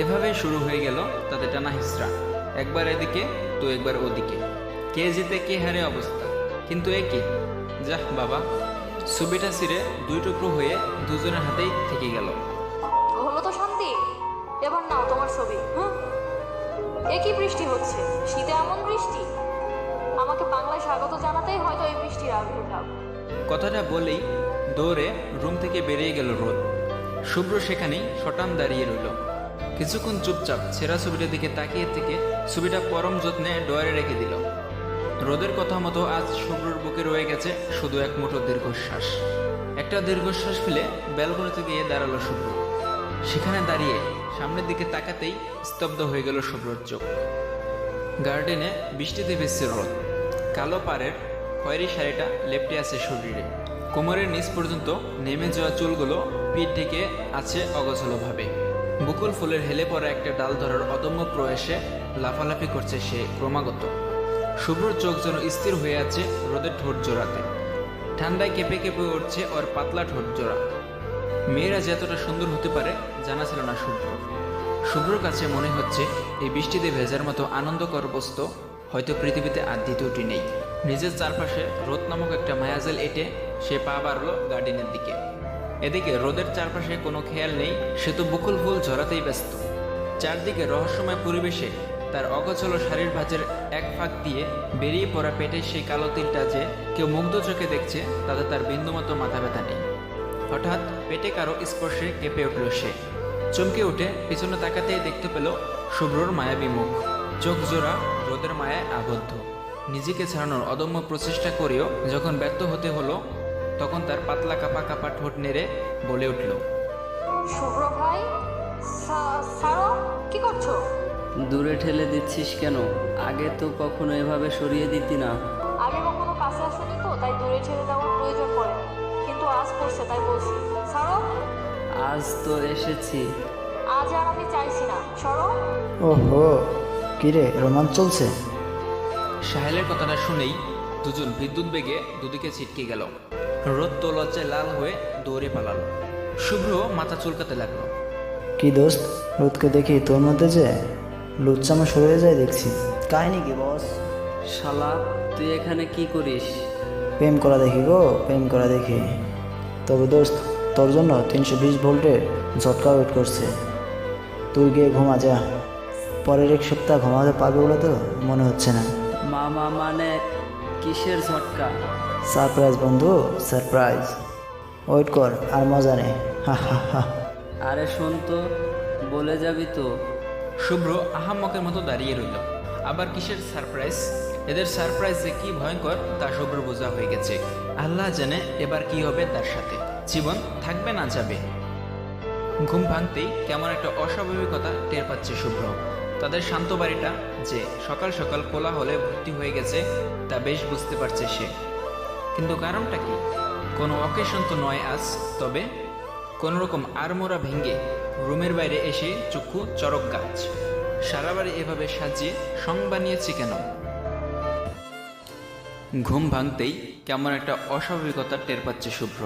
এভাবে শুরু হয়ে গেল তাদের টানা হিসরা। একবার এদিকে তো একবার ওদিকে, কে জিতে কে হারে অবস্থা। কিন্তু এ কি, যাহ বাবা, ছবিটা ছিঁড়ে দুই টুকরো হয়ে দুজনের হাতেই থেকে গেল। হলো তো শান্তি। এবার নাও তোমার ছবি। এ কি বৃষ্টি হচ্ছে? শীতে এমন বৃষ্টি? আমাকে বাংলায় স্বাগত জানাতেই হয়তো এই বৃষ্টির আবির্ভাব। কথাটা বলেই দৌড়ে রুম থেকে বেরিয়ে গেল রোদ। শুভ্র সেখানেই শটান দাঁড়িয়ে রইল। কিছুক্ষণ চুপচাপ ছেঁড়া ছবিটার দিকে তাকিয়ে থেকে ছবিটা পরম যত্নে ডয়ারে রেখে দিল। রোদের কথা মতো আজ শুভ্রর বুকে রয়ে গেছে শুধু এক মুঠো দীর্ঘশ্বাস। একটা দীর্ঘশ্বাস ফেলে ব্যালকনিতে গিয়ে দাঁড়ালো শুভ্র। সেখানে দাঁড়িয়ে সামনের দিকে তাকাতেই স্তব্ধ হয়ে গেল শুভ্রর চোখ। গার্ডেনে বৃষ্টিতে ভেসছে রোদ। কালো পাড়ের খয়েরি শাড়িটা লেপটে আছে শরীরে। কোমরের নিচ পর্যন্ত নেমে যাওয়া চুলগুলো পিঠ ঢেকে আছে অগোছালোভাবে। বকুল ফুলের হেলে পড়া একটা ডাল ধরার অদম্য প্রয়াসে লাফালাফি করছে সে ক্রমাগত। শুভ্রর চোখ যেন স্থির হয়ে আছে রোদের ঠোঁট জোড়াতে। ঠান্ডায় কেঁপে কেঁপে উঠছে ওর পাতলা ঠোঁট জোড়া। মেয়েরা যে এতটা সুন্দর হতে পারে জানা ছিল না শুভ্রর। শুভ্রর কাছে মনে হচ্ছে এই বৃষ্টিতে ভেজার মতো আনন্দকর বস্তু হয়তো পৃথিবীতে আর দ্বিতীয়টি নেই। নিজের চারপাশে রোদ নামক একটা মায়াজাল এঁটে সে পা বাড়ল গার্ডেনের দিকে। এদিকে রোদের চারপাশে কোনো খেয়াল নেই, সে তো বকুল ফুল ঝরাতেই ব্যস্ত। চারদিকে রহস্যময় পরিবেশে তার অগোছালো শাড়ির ভাঁজের এক ফাঁক দিয়ে বেরিয়ে পড়া পেটের সেই কালো তিলটা যে কেউ মুগ্ধ চোখে দেখছে তাতে তার বিন্দুমতো মাথা ব্যথা নেই। হঠাৎ পেটে কারো স্পর্শে কেঁপে উঠল সে। চমকে উঠে পিছনে তাকাতেই দেখতে পেল শুভ্রর মায়াবী মুখ। চোখ জোড়া রোদের মায়ায় আবদ্ধ। নিজেকে ছাড়ানোর অদম্য প্রচেষ্টা করেও যখন ব্যর্থ হতে হলো, তখন তার পাতলা কাপা কাপা ঠোঁট নেড়ে বলে উঠল, শুভ্র ভাই, সারো, কি করছো? দূরে ঠেলে দিচ্ছিস কেন? আগে তো কখনো এভাবে সরিয়ে দিতি না। আগে কখনো কাছে আসুনি তো, তাই দূরে ছেড়ে দেওয়ার প্রয়োজন পড়ে। কিন্তু আজ পড়ছে তাই বলছি। সারো। আজ তো এসেছি। আজ আর আমি চাইছি না, সরো। ওহো, কিরে রোমাঞ্চ চলছে? সাহেলের কথাটা শুনেই দুজন বিদ্যুৎ বেগে দুদিকে ছিটকে গেল। রোদ তো লজ্জায় লাল হয়ে দৌড়ে পালালো। শুভ্র মাথা চুলকাতে লাগলো। কি দোস্ত, রোদকে দেখি তোর মধ্যে যে লুচ্চামা শুরু হয়ে যায় দেখছি। কাহিনী কি বস? শালা, তুই এখানে কি করিস? প্রেম করা দেখি গো, প্রেম করা দেখি। তবে দোস্ত, তোর জন্য 320 ভোল্টের ঝটকা ওয়েট করছে। তুই গিয়ে ঘুমা যা। পরের এক সপ্তাহ ঘুমাতে পারবে বলে তো মনে হচ্ছে না। মামা মানে কিসের ঝটকা? সারপ্রাইজ বন্ধু, সারপ্রাইজ। ওয়েট কর আর মজা নে। হা হা হা। আরে শোন তো, বলে যাবি তো? শুভ্র আহাম্মকের মতো দাঁড়িয়ে রইল। আবার কিসের সারপ্রাইজ? এদের সারপ্রাইজ যে কি ভয়ঙ্কর তা শুভ্র বোঝা হয়ে গেছে। আল্লাহ জানে এবার কি হবে তার সাথে। জীবন থাকবে না যাবে। ঘুম ভাঙতেই কেমন একটা অস্বাভাবিকতা টের পাচ্ছে শুভ্র। তাদের শান্ত বাড়িটা যে সকাল সকাল কোলাহলে ভর্তি হয়ে গেছে তা বেশ বুঝতে পারছে সে। কিন্তু কারণটা কি? কোনো অকেশন তো নয় আজ। তবে কোনোরকম আড়মোড়া ভেঙে রুমের বাইরে এসে চক্ষু চরক গাছ। সারা বাড়ি এভাবে সাজিয়ে সং বানিয়েছে কেন? ঘুম ভাঙতেই কেমন একটা অস্বাভাবিকতা টের পাচ্ছে শুভ্র।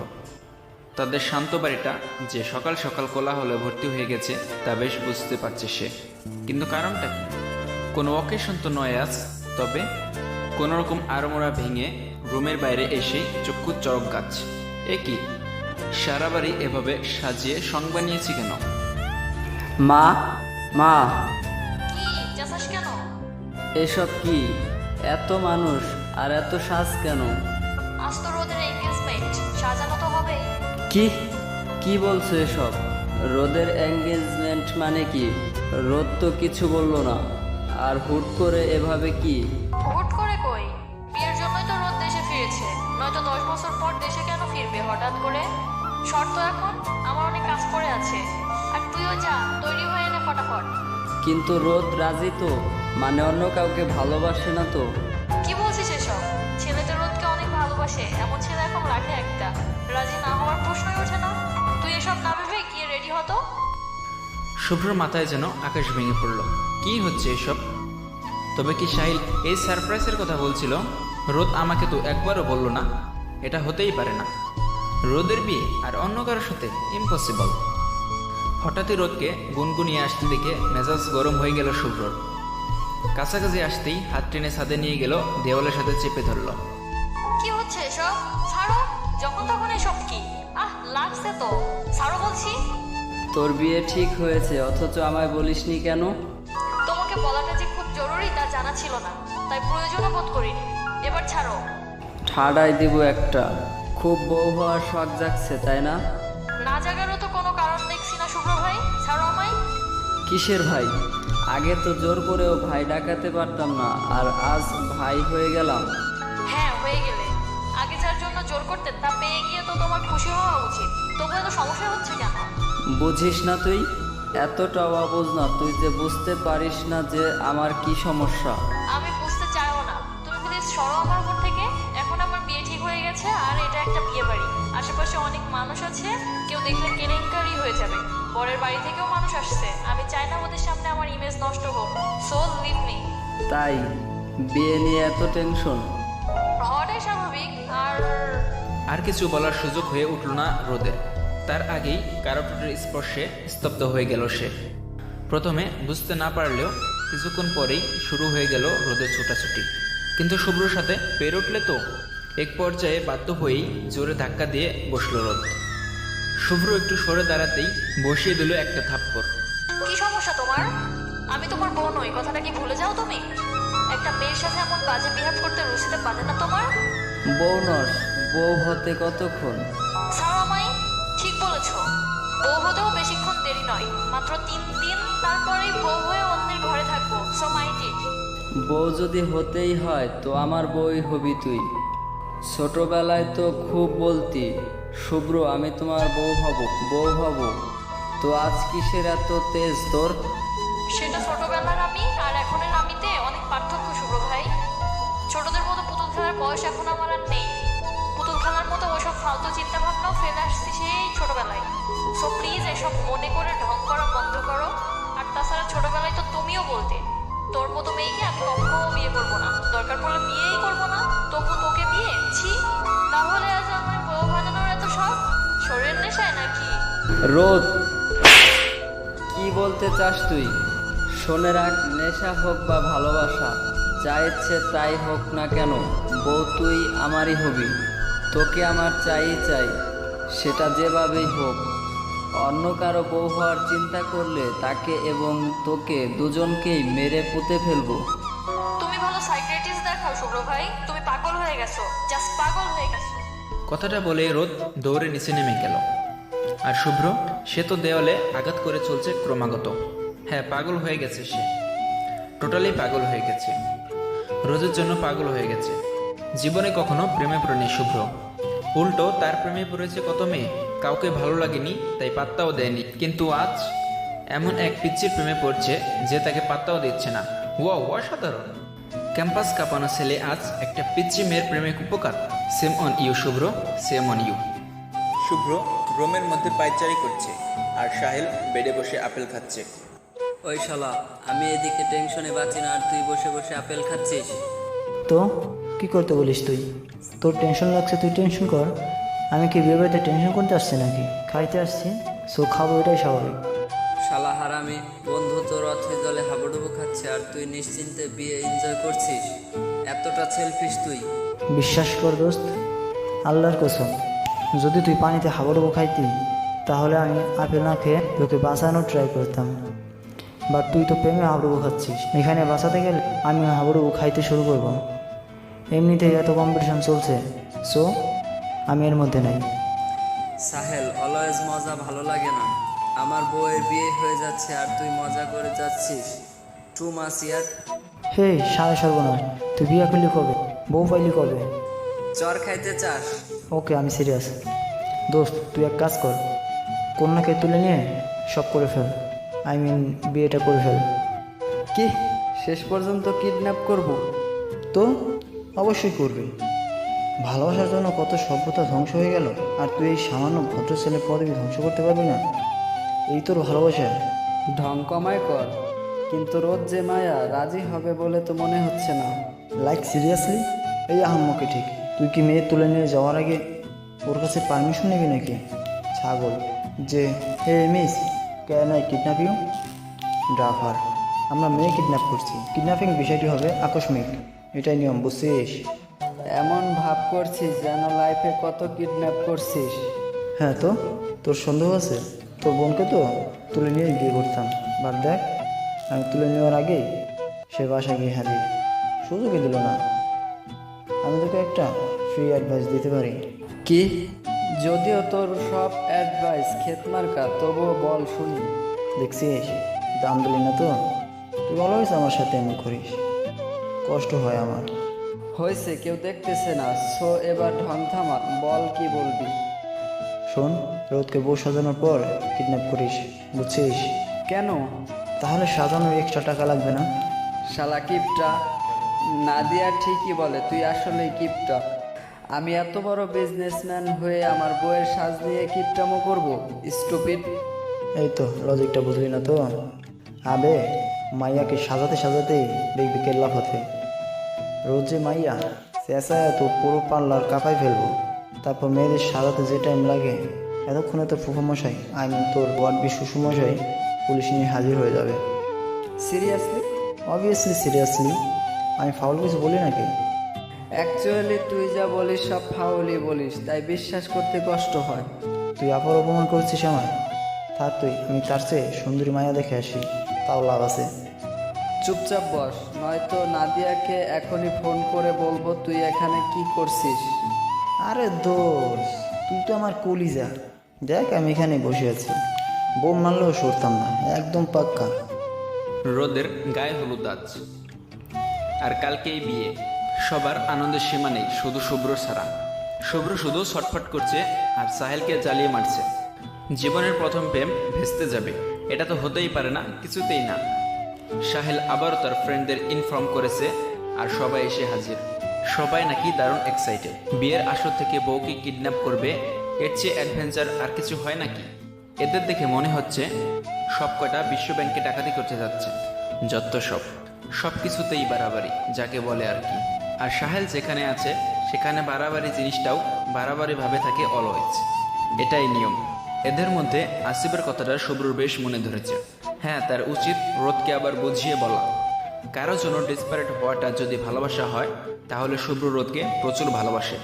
তাদের শান্ত বাড়িটা যে সকাল সকাল কোলাহলে ভর্তি হয়ে গেছে তা বেশ বুঝতে পারছে সে। কিন্তু কারণটা কি? কোনো অকেশন তো নয় আজ। তবে কোনোরকম আড়মোড়া ভেঙে রুমের বাইরে এসে চক্ষু চরক গাছ। এ কি? সারা বাড়ি এভাবে সাজিয়ে সং বানিয়েছি কেন? মা, মা, কি চেঁচাস কেন? এসব কি? এত মানুষ আর এত সাজ কেন? আজ তো রোদের এঙ্গেজমেন্ট, সাজানো তো কি কি বলছো এসব? রোদের এঙ্গেজমেন্ট মানে কি? রোদ তো কিছু বললো না, আর হুট করে এভাবে কি? হুট করে কই, বিয়ের জন্যই তো রোদ দেশে ফিরেছে, নয়তো 10 বছর পর দেশে কেন ফিরবে হঠাৎ করে? শর্ত এখন আমার অনেক কাজ পড়ে আছে, আর তুইও যা, তৈরি হয়ে নে ফটাফট। কিন্তু রোদ রাজি তো, মানে অন্য কাউকে ভালোবাসে না তো? কি বলছিস এসব? ছেলেদের রোদকে অনেক ভালোবাসে এমন ছেলে এখন লাখে একটা, রাজি না হওয়ার প্রশ্নই ওঠে না। তুই এসব না ভেবে গিয়ে রেডি হতো। শুভ্রর মাথায় যেন আকাশ ভেঙে পড়ল। কি হচ্ছে এসব? তবে কি সাহিল এই সারপ্রাইজের কথা বলছিল? রোদ আমাকে তো একবারও বলল না। এটা হতেই পারে না। রোদের বিয়ে আর অন্য কারোর সাথে ইম্পসিবল। হঠাৎই রোদকে গুনগুনিয়ে আসতে দেখে মেজাজ গরম হয়ে গেল শুভ্রর। কাছাকাছি আসতেই হাত টেনে ছাদে নিয়ে গেল, দেওয়ালের সাথে চেপে ধরল। কি হচ্ছে এসব? ছাড়ো, যখন তখন এসব কি? লাগছে তো, ছাড়ো বলছি। তোর বিয়ে ঠিক হয়েছে অথচ আমায় বলিসনি কেন? তোমাকে বলাটা যে খুব জরুরি তা জানা ছিল না, তাই প্রয়োজনও বোধ করিনি। এবার ছাড়ো। ঠাড়াই দিব একটা। খুব বউ হওয়ার শখ জাগছে তাই না? না জাগারও তো কোনো কারণ দেখছি না শুভ্র ভাই, ছাড়ো আমায়। কিসের ভাই? আগে তো জোর করেও ভাই ডাকাতে পারতাম না, আর আজ ভাই হয়ে গেলাম। হ্যাঁ, হয়ে গেলে। আগে যার জন্য জোর করতে তা পেয়ে গিয়ে তো তোমার খুশি হওয়া উচিত। তবু এত সমস্যা হচ্ছে কেন? বুঝিস না তুই? এতটাও অবুঝ না তুই যে বুঝতে পারিস না যে আমার কি সমস্যা। আমি বুঝতে চাইও না, তুমি প্লিজ সরো আমার উপর থেকে। এখন আমার বিয়ে ঠিক হয়ে গেছে, আর এটা একটা বিয়ে বাড়ি। আশেপাশে অনেক মানুষ আছে, কেউ দেখলে কেলেঙ্কারি হয়ে যাবে। পরের বাড়ি থেকেও মানুষ আসছে, আমি চাই না ওদের সামনে আমার ইমেজ নষ্ট হোক। So leave me. তাই বিয়ে নিয়ে এত টেনশন? হওয়াটাই স্বাভাবিক। আর কিছু বলার সুযোগ হয়ে উঠল না রোদের। তার আগেই কারো ঠোঁটের স্পর্শে স্তব্ধ হয়ে গেল সে। প্রথমে বুঝতে না পারলেও কিছুক্ষণ পরেই শুরু হয়ে গেল রোদের ছোটাছুটি। কিন্তু শুভ্রর সাথে পেরে উঠলে তো। এক পর্যায়ে বাধ্য হয়েই জোরে ধাক্কা দিয়ে বসল রোদ। শুভ্র একটু সরে দাঁড়াতেই বসিয়ে দিল একটা থাপ্পড়। কি সমস্যা তোমার? আমি তোমার বউ নই, কথাটা কি ভুলে যাও তুমি? একটা মেয়ের সাথে এমন বাজে বিহেভ করতে রুচিতে বাঁধে না তোমার? বউ নস, বউ হতে কতক্ষণ? ছাড়ো আমায়। ঠিক বলেছো, বউ হতেও বেশিক্ষণ দেরি নয়, মাত্র 3 দিন, তারপরেই বউ হয়ে অন্যের ঘরে থাকবো। So mind it. বউ যদি হতেই হয় তো আমার বউই হবি তুই। ছোটবেলায় তো খুব বলতি, শুভ্র আমি তোমার বউ হব, বউ হব। তো আজ কিসের এত তেজ তোর? সেটা ছোটবেলার আমি আর এখনের আমিতে অনেক পার্থক্য শুভ্র ভাই। ছোটদের মতো পুতুল খেলার বয়স এখন আমার আর নেই। পুতুল খেলার মতো ওসব ফালতু চিন্তা ভাবনাও ফেলে আসছি সেই ছোটবেলায়। সো প্লিজ এসব মনে করে ঢং করা বন্ধ করো। আর তাছাড়া ছোটবেলায় তো তুমিও বলতে তোর মতো মেয়েকে আমি কখনো বিয়ে করবো না, দরকার পড়লে বিয়েই করবো না। তবু তোকে বিয়ে, ছি। তাহলে আজ আমার বউ বাজানোর এত শখ? শরীর নেশায় নাকি? রোদ, কি বলতে চাস তুই? শোনে রাখ, নেশা হোক বা ভালোবাসা, যা ইচ্ছে তাই হোক না কেন, বউ তুই আমারই হবি। তোকে আমার চাই চাই, সেটা যেভাবেই হোক। অন্য কারো বউ হওয়ার চিন্তা করলে তাকে এবং তোকে দুজনকেই মেরে পুঁতে ফেলবো। তুমি ভালো সাইকিয়াট্রিস্ট দেখাও শুভ্র ভাই, তুমি পাগল হয়ে গেছো, জাস্ট পাগল হয়ে গেছো। কথাটা বলে রোদ দৌড়ে নিচে নেমে গেল। আর শুভ্র, সে তো দেওয়ালে আঘাত করে চলছে ক্রমাগত। হ্যাঁ, পাগল হয়ে গেছে সে, টোটালি পাগল হয়ে গেছে। রোদের জন্য পাগল হয়ে গেছে। জীবনে কখনো প্রেমে পড়েনি শুভ্র, উল্টো তার প্রেমে পড়েছে কত মেয়ে। কাউকে ভালো লাগেনি তাই পাত্তাও দেয়নি, কিন্তু আজ এমন এক পিচ্চির প্রেমে পড়ছে যে তাকে পাত্তাও দিচ্ছে না। ওয়াও, অসাধারণ! ক্যাম্পাস কাঁপানো ছেলে আজ একটা পিচ্চি মেয়ের প্রেমে উপকার। Same on you Shubhro, same on you. Shubhro রোমের মধ্যে পায়চারি করছে, আর সাহেল বেডে বসে আপেল খাচ্ছে। ওই শালা, আমি এদিকে টেনশনে বাঁচি না, আর তুই বসে বসে আপেল খাচ্ছিস। তো কি করতে বলিস তুই? তোর টেনশন লাগছে, তুই টেনশন কর। আমি কি বিয়ে বাড়িতে টেনশন করতে আসছি নাকি? খাইতে আসছি, সো খাবো, এটাই স্বাভাবিক। শালা হারামি, বন্ধু তোর অথই জলে হাবুডুবু খাচ্ছে আর তুই নিশ্চিন্তে বিয়ে এনজয় করছিস। এতটা সেলফিশ তুই? বিশ্বাস কর দোস্ত, আল্লাহর কসম, যদি তুই পানিতে হাবুডুবু খাইতি তাহলে আমি আপেল না খেয়ে তোকে বাঁচানোর ট্রাই করতাম। বাট তুই তো প্রেমে হাবুডুবু খাচ্ছিস। এখানে বাঁচাতে গেলে আমি হাবুডুবু খাইতে শুরু করব। এমনিতেই এত কম্পিটিশন চলছে, সো আমি এর মধ্যে নাই। সাহেল, অলওয়েজ মজা ভালো লাগে না। আমার বউয়ের বিয়ে হয়ে যাচ্ছে আর তুই মজা করে যাচ্ছিস। টু মাস ইয়ার। হে সাড়ে সর্বনাশ, তুই বিয়ে করলি কবে, বউ পাইলি কবে? চর খাইতে চাস? ওকে আমি সিরিয়াস। দোস্ত তুই এক কাজ কর, কন্যাকে তুলে নিয়ে সব করে ফেল, আই মিন বিয়েটা করে ফেল। কি, শেষ পর্যন্ত কিডন্যাপ করব? তো অবশ্যই করবি। ভালোবাসার জন্য কত সভ্যতা ধ্বংস হয়ে গেল, আর তুই এই সামান্য ভদ্র ছেলের পদবি ধ্বংস করতে পারবি না? এই তোর ভালোবাসা? ঢং কমায় কর, কিন্তু রোদ যে মায়া রাজি হবে বলে তো মনে হচ্ছে না। Like seriously? এই আহাম্মকে ঠিক, তুই কি মেয়ে তুলে নিয়ে যাওয়ার আগে ওর কাছে পারমিশন নিবি নাকি? ছাগল যে, hey miss, can I kidnap you? Driver, আমরা মেয়ে কিডন্যাপ করছি, কিডন্যাপিং বিষয়টি হবে আকস্মিক, এটাই নিয়ম, বুঝছিস? এমন ভাব করছিস যেন লাইফে কত কিডন্যাপ করছিস। হ্যাঁ তো, তোর সন্দেহ আছে? তোর বোনকে তো তুলে নিয়ে বিয়ে করতাম, বাট দেখ আমি তুলে নেওয়ার আগেই সে বাসায় গিয়ে হাজির, সুযোগই দিল না। আমি তোকে একটা ফ্রি অ্যাডভাইস দিতে পারি। কি? যদিও তোর সব অ্যাডভাইস খেতমার্কা, তবুও বল শুনি। দেখছিস দাম দিলি না তো, তুই অলওয়েজ আমার সাথে এমন করিস, কষ্ট হয় আমার। হয়েছে, কেউ দেখতেছে না, সো এবার ঢং থামা, বল কি বলবি। শোন, রোদকে বউ সাজানোর পর কিডন্যাপ করিস, বুঝছিস? কেন? তাহলে সাজানোর এক্সট্রা টাকা লাগবে না? শালা কিপটা। নাদিয়া ঠিকই বলে, তুই আসলেই কিপটা। আমি এত বড় বিজনেসম্যান হয়ে আমার বউয়ের সাজ নিয়ে কিপটামো করব? স্টুপিড। এই তো লজিকটা বুঝলি না তো? আবে মাইয়াকে সাজাতে সাজাতেই দেখবি কেল্লা ফতে। রোজ যে মাইয়া চেঁচায় তো পুরো পার্লার কাঁপাই ফেলবো। তারপর মেয়েদের সাজাতে যে টাইম লাগে, এতক্ষণে তোর ফুফামশাই, আই মিন তোর ওয়ার্ড বি শ্বশুরমশাই পুলিশ নিয়ে হাজির হয়ে যাবে। সিরিয়াসলি? অবভিয়াসলি সিরিয়াসলি, আমি ফাউল কিছু বলি নাকি? অ্যাকচুয়ালি তুই যা বলিস সব ফাউলই বলিস, তাই বিশ্বাস করতে কষ্ট হয়। তুই আবার অপমান করছিস আমায়? থাক তুই, আমি তার চেয়ে সুন্দরী মায়া দেখে আসি, তাও লাভ আছে। চুপচাপ বস, নয়তো নাদিয়াকে এখনই ফোন করে বলবো তুই এখানে কি করছিস। আরে দোষ, তুই তো আমার কলিজা। দেখ আমি এখানে বসে আছি, বোম মারলেও সরতাম না, একদম পাক্কা। রোদের গায়ে হলুদ আজ, আর কালকেই বিয়ে। সবার আনন্দের সীমা নেই, শুধু শুভ্র ছাড়া। শুভ্র শুধু ছটফট করছে আর সাহেলকে জ্বালিয়ে মারছে। জীবনের প্রথম প্রেম ভেস্তে যাবে, এটা তো হতেই পারে না, কিছুতেই না। সাহেল আবারও তার ফ্রেন্ডদের ইনফর্ম করেছে, আর সবাই এসে হাজির। সবাই নাকি দারুণ এক্সাইটেড। বিয়ের আসর থেকে বউকে কিডন্যাপ করবে, এর চেয়ে অ্যাডভেঞ্চার আর কিছু হয় নাকি? এদের দেখে মনে হচ্ছে সব কটা বিশ্ব ব্যাংকে ডাকাতি করতে যাচ্ছে। যত সব কিছুতেই বাড়াবাড়ি, যাকে বলে আর কি। আর সাহেল যেখানে আছে সেখানে বাড়াবাড়ি জিনিসটাও বাড়াবাড়ি ভাবে থাকে অলওয়েজ, এটাই নিয়ম। এদের মধ্যে আসিফের কথাটা শুভ্রর বেশ মনে ধরেছে। হ্যাঁ, তার উচিত রোদকে আবার বুঝিয়ে বলা। কারো জন্য ডেসপারেট হওয়াটা যদি ভালোবাসা হয়, তাহলে শুভ্র রোদকে প্রচুর ভালোবাসে,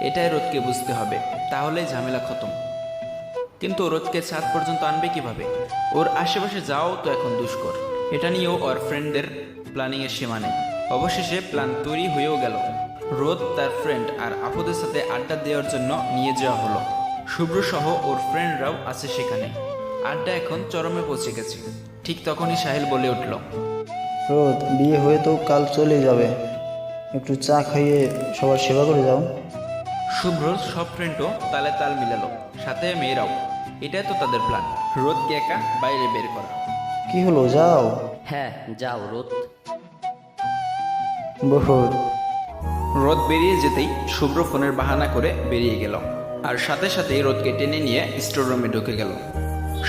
এটাই রোদকে বুঝতে হবে, তাহলেই ঝামেলা খতম। কিন্তু রোদকে ছাদ পর্যন্ত আনবে কিভাবে? ওর আশেপাশে যাও তো এখন দুষ্কর। এটা নিয়েও ওর ফ্রেন্ডদের প্ল্যানিংয়ের সীমা নেই। অবশেষে প্ল্যান তৈরি হয়েও গেল। রোদ তার ফ্রেন্ড আর আপুদের সাথে আড্ডা দেওয়ার জন্য নিয়ে যাওয়া হলো। শুভ্র সহ ওর ফ্রেন্ডরাও আছে সেখানে। আড্ডা এখন চরমে পৌঁছে গেছে। ঠিক তখনই সাহেল বলে উঠল, রোদ, বিয়ে হয়ে তো কাল চলে যাবে, একটু চা খাইয়ে সবার সেবা করে যাও। শুভ্র সব ফ্রেন্ডও তালে তাল মিলালো, সাথে মেয়েরাও। এটাই তো তাদের প্ল্যান, রোদকে একা বাইরে বের করা। কি হলো, যাও। হ্যাঁ যাও রোদ। বহুত রোদ বেরিয়ে যেতেই শুভ্র ফোনের বাহানা করে বেরিয়ে গেল, আর সাথে সাথেই রোদকে টেনে নিয়ে স্টোর রুমে ঢুকে গেল।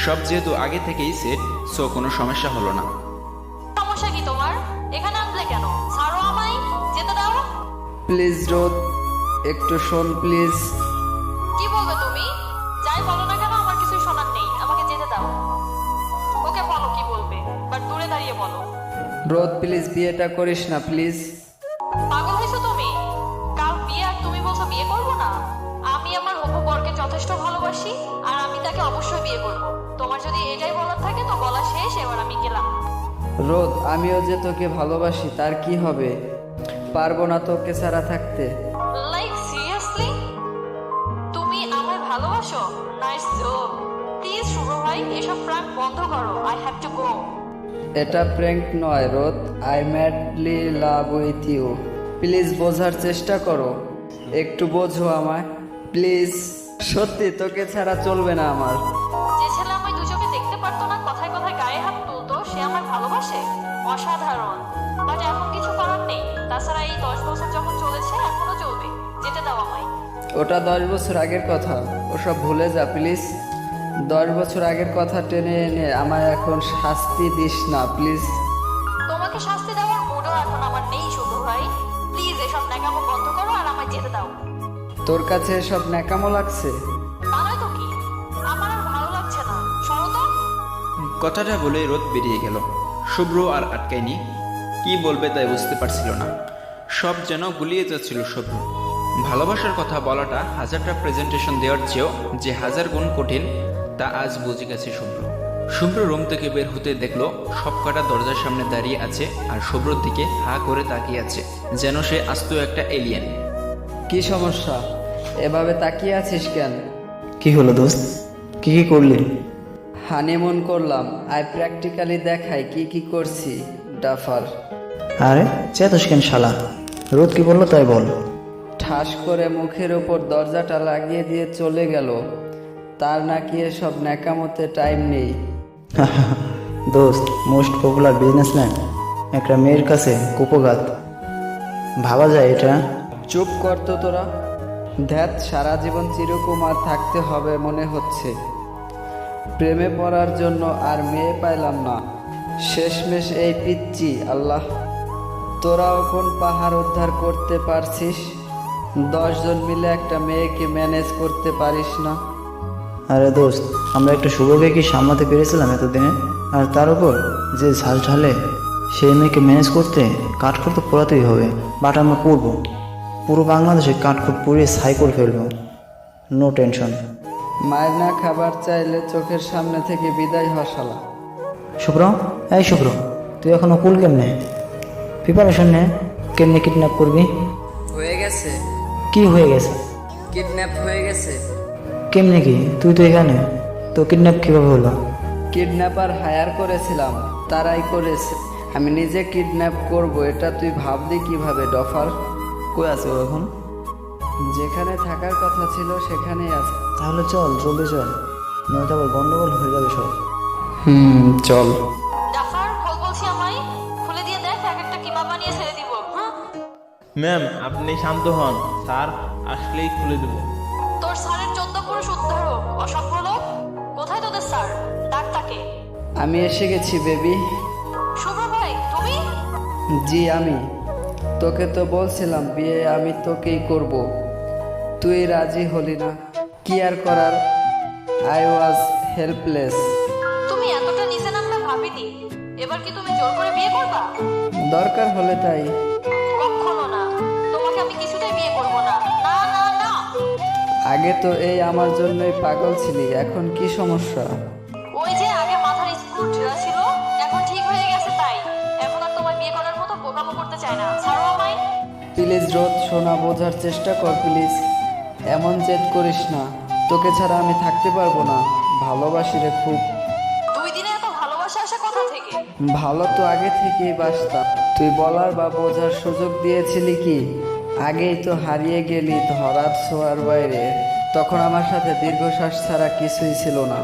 সব যেহেতু আগে থেকেই সেট, সো কোনো সমস্যা হলো না। সমস্যা কি তোমার? এখানে আনলে কেন? ছাড়ো আমায়, যেতে দাও। প্লিজ রোদ, একটু শোন প্লিজ। কি বলবে তুমি? যাই বলো না কেন আমার কিছুই শোনার নেই, আমাকে যেতে দাও। ওকে বলো কি বলবে, বাট দূরে দাঁড়িয়ে বলো। রোদ প্লিজ, বিয়েটা করিস না প্লিজ। পাগল হয়েছো তুমি? কাল বিয়ে আর তুমি বলছো বিয়ে করবো না? আমি আমার হবু বরকে যথেষ্ট ভালোবাসি, আর আমি তাকে অবশ্যই বিয়ে করব। তোমার যদি এটাই বলার থাকে তো বলা শেষ, এবার আমি গেলাম। রোদ, আমিও যে তোকে ভালোবাসি, তার কি হবে? পারবো না তোকে ছাড়া থাকতে। Like seriously? তুমি আমায় ভালোবাসো? এটা প্র্যাঙ্ক নয় রোদ, I madly love with you. Please বোঝার চেষ্টা করো, একটু বোঝো আমায় প্লিজ। সত্যি তোকে ছাড়া চলবে না আমার। যে ছেলে আমায় দু চোখে দেখতে পারতো না, কথায় কথায় গায়ে হাত তুলতো, সে আমার ভালোবাসে? অসাধারণ। বাট এখন কিছু করার নেই। তাছাড়া এই 10 বছর যখন চলেছে এখনো চলবে। যেতে দাও আমায়। ওটা 10 বছর আগের কথা, ওসব ভুলে যা প্লিজ। 10 বছর আগের কথা টেনে এনে আমায় এখন শাস্তি দিস না প্লিজ। তোমাকে শাস্তি দেওয়ার মুডও এখন আমার নেই শুভ ভাই। প্লিজ এসব ন্যাকামো বন্ধ করো আর আমায় যেতে দাও। তোর কাছে এসব ন্যাকামো লাগছে? তা নয় তো কি, আমার আর ভালো লাগছে না। সরো তো। কথাটা বলে রোদ বেরিয়ে গেল। শুভ্র আর আটকায়নি, কি বলবে তাই বুঝতে পারছিল না। সব যেন গুলিয়ে যাচ্ছিল শুভ্র। ভালোবাসার কথা বলাটা হাজারটা প্রেজেন্টেশন দেওয়ার চেয়েও যে 1000 গুণ কঠিন তা আজ বুঝে গেছে শুভ্র। শুভ্র রুম থেকে বের হতে দেখলো সব কটা দরজার সামনে দাঁড়িয়ে আছে আর শুভ্রর দিকে হা করে তাকিয়ে আছে, যেন সে আস্ত একটা এলিয়েন। কি সমস্যা, এভাবে তাকিয়ে আছিস কেন? কি হলো দোস্ত, কি কি করলি? হানিমুন করলাম, আই প্র্যাকটিক্যালি দেখাই কি কি করছি ডাফার। আরে চেতস কেন শালা, রোদ কি বললো তাই বল। ঠাস করে মুখের ওপর দরজাটা লাগিয়ে দিয়ে চলে গেল। তার নাকি এসব ন্যাকামতে টাইম নেই। দোস্ত, মোস্ট পপুলার বিজনেসম্যান একটা মেয়ের কাছে কুপঘাত, ভাবা যায় এটা? চুপ কর তো তোরা। ধ্যাত, সারা জীবন চিরকুমার থাকতে হবে মনে হচ্ছে। প্রেমে পড়ার জন্য আর মেয়ে পাইলাম না, শেষমেশ এই পিচ্ছি। আল্লাহ, তোরাও কোন পাহাড় উদ্ধার করতে পারছিস? 10 জন মিলে একটা মেয়েকে ম্যানেজ করতে পারিস না? আরে দোস্ত, আমরা একটা শুভকে কি সামলাতে পেরেছিলাম এতদিনে? আর তার উপর যে ঝাল ঢালে, সেই মেয়েকে ম্যানেজ করতে কাঠখড় তো পোড়াতেই হবে। বাট আমরা পড়বো, পুরো বাংলাদেশে কাঠখড় পুড়িয়ে ছাই করে ফেলবো। No tension. মায়ের না খাবার চাইলে চোখের সামনে থেকে বিদায় হসালা। শুভ্র, এই শুভ্র, তুই এখনো কুল কেমনে? প্রিপারেশন নে, কেমনে কিডন্যাপ করবি? হয়ে গেছে, কি হয়ে গেছে? কিডন্যাপ হয়ে গেছে। কেমনে কি? তুই তো এখানে, তো কিডন্যাপ কীভাবে হলো? কিডন্যাপার হায়ার করেছিলাম, তারাই করেছে। আমি নিজে কিডন্যাপ করব এটা তুই ভাবলি কিভাবে ডফার? কই আছে ও এখন? যেখানে থাকার কথা ছিল সেখানেই আছে। তাহলে চল, জলদি চল, নয়তো আবার গন্ডগোল হয়ে যাবে সব। চল। জাফর, খোল বলছি আমায়। খুলে দিয়ে দেখ, এক একটা কিমা বানিয়ে ছেড়ে দিব। হ্যাঁ, ম্যাম আপনি শান্ত হন, স্যার আসলেই খুলে দেব। তোর স্যারের 14 পুরুষ উদ্ধার হোক। অসভ্য লোক, কোথায় তোদের স্যার? ডাক তাকে। আমি এসে গেছি বেবি। শুভ ভাই, তুমি? জি আমি। তোকে তো বলছিলাম বিয়ে আমি তোকেই করব, তুই রাজি হলি না। কি আর করার, আই ওয়াজ হেল্পলেস। তুমি এতটা নিচে নামবে ভাবিনি। এবার কি তুমি জোর করে বিয়ে করবা? দরকার হলে তাই। কখনো না, তোমাকে আমি কিছুতেই বিয়ে করব না। না না না। আগে তো এই আমার জন্যই পাগল ছিলি, এখন কি সমস্যা? ওই যে আগে মাথার স্ক্রু ঢিলা ছিল, এখন ঠিক হয়ে গেছে তাই। এখন আর তোমার বিয়ে করার মতো বোকামো করতে চাই না। ছাড়ো আমায়। প্লিজ রোদ, শোনা, বোঝার চেষ্টা কর প্লিজ। এমন জেদ করিস না, তোকে ছাড়া আমি থাকতে পারবো না। ভালোবাসি রে খুব। 2 দিনে এত ভালোবাসা আসে কোথা থেকে? ভালো তো আগে থেকেই বাসতাম, তুই বলার বা বোঝার সুযোগ দিয়েছিলি কি? আগেই তো হারিয়ে গেলি ধরার ছোঁয়ার বাইরে। তখন আমার সাথে দীর্ঘশ্বাস ছাড়া কিছুই ছিল না।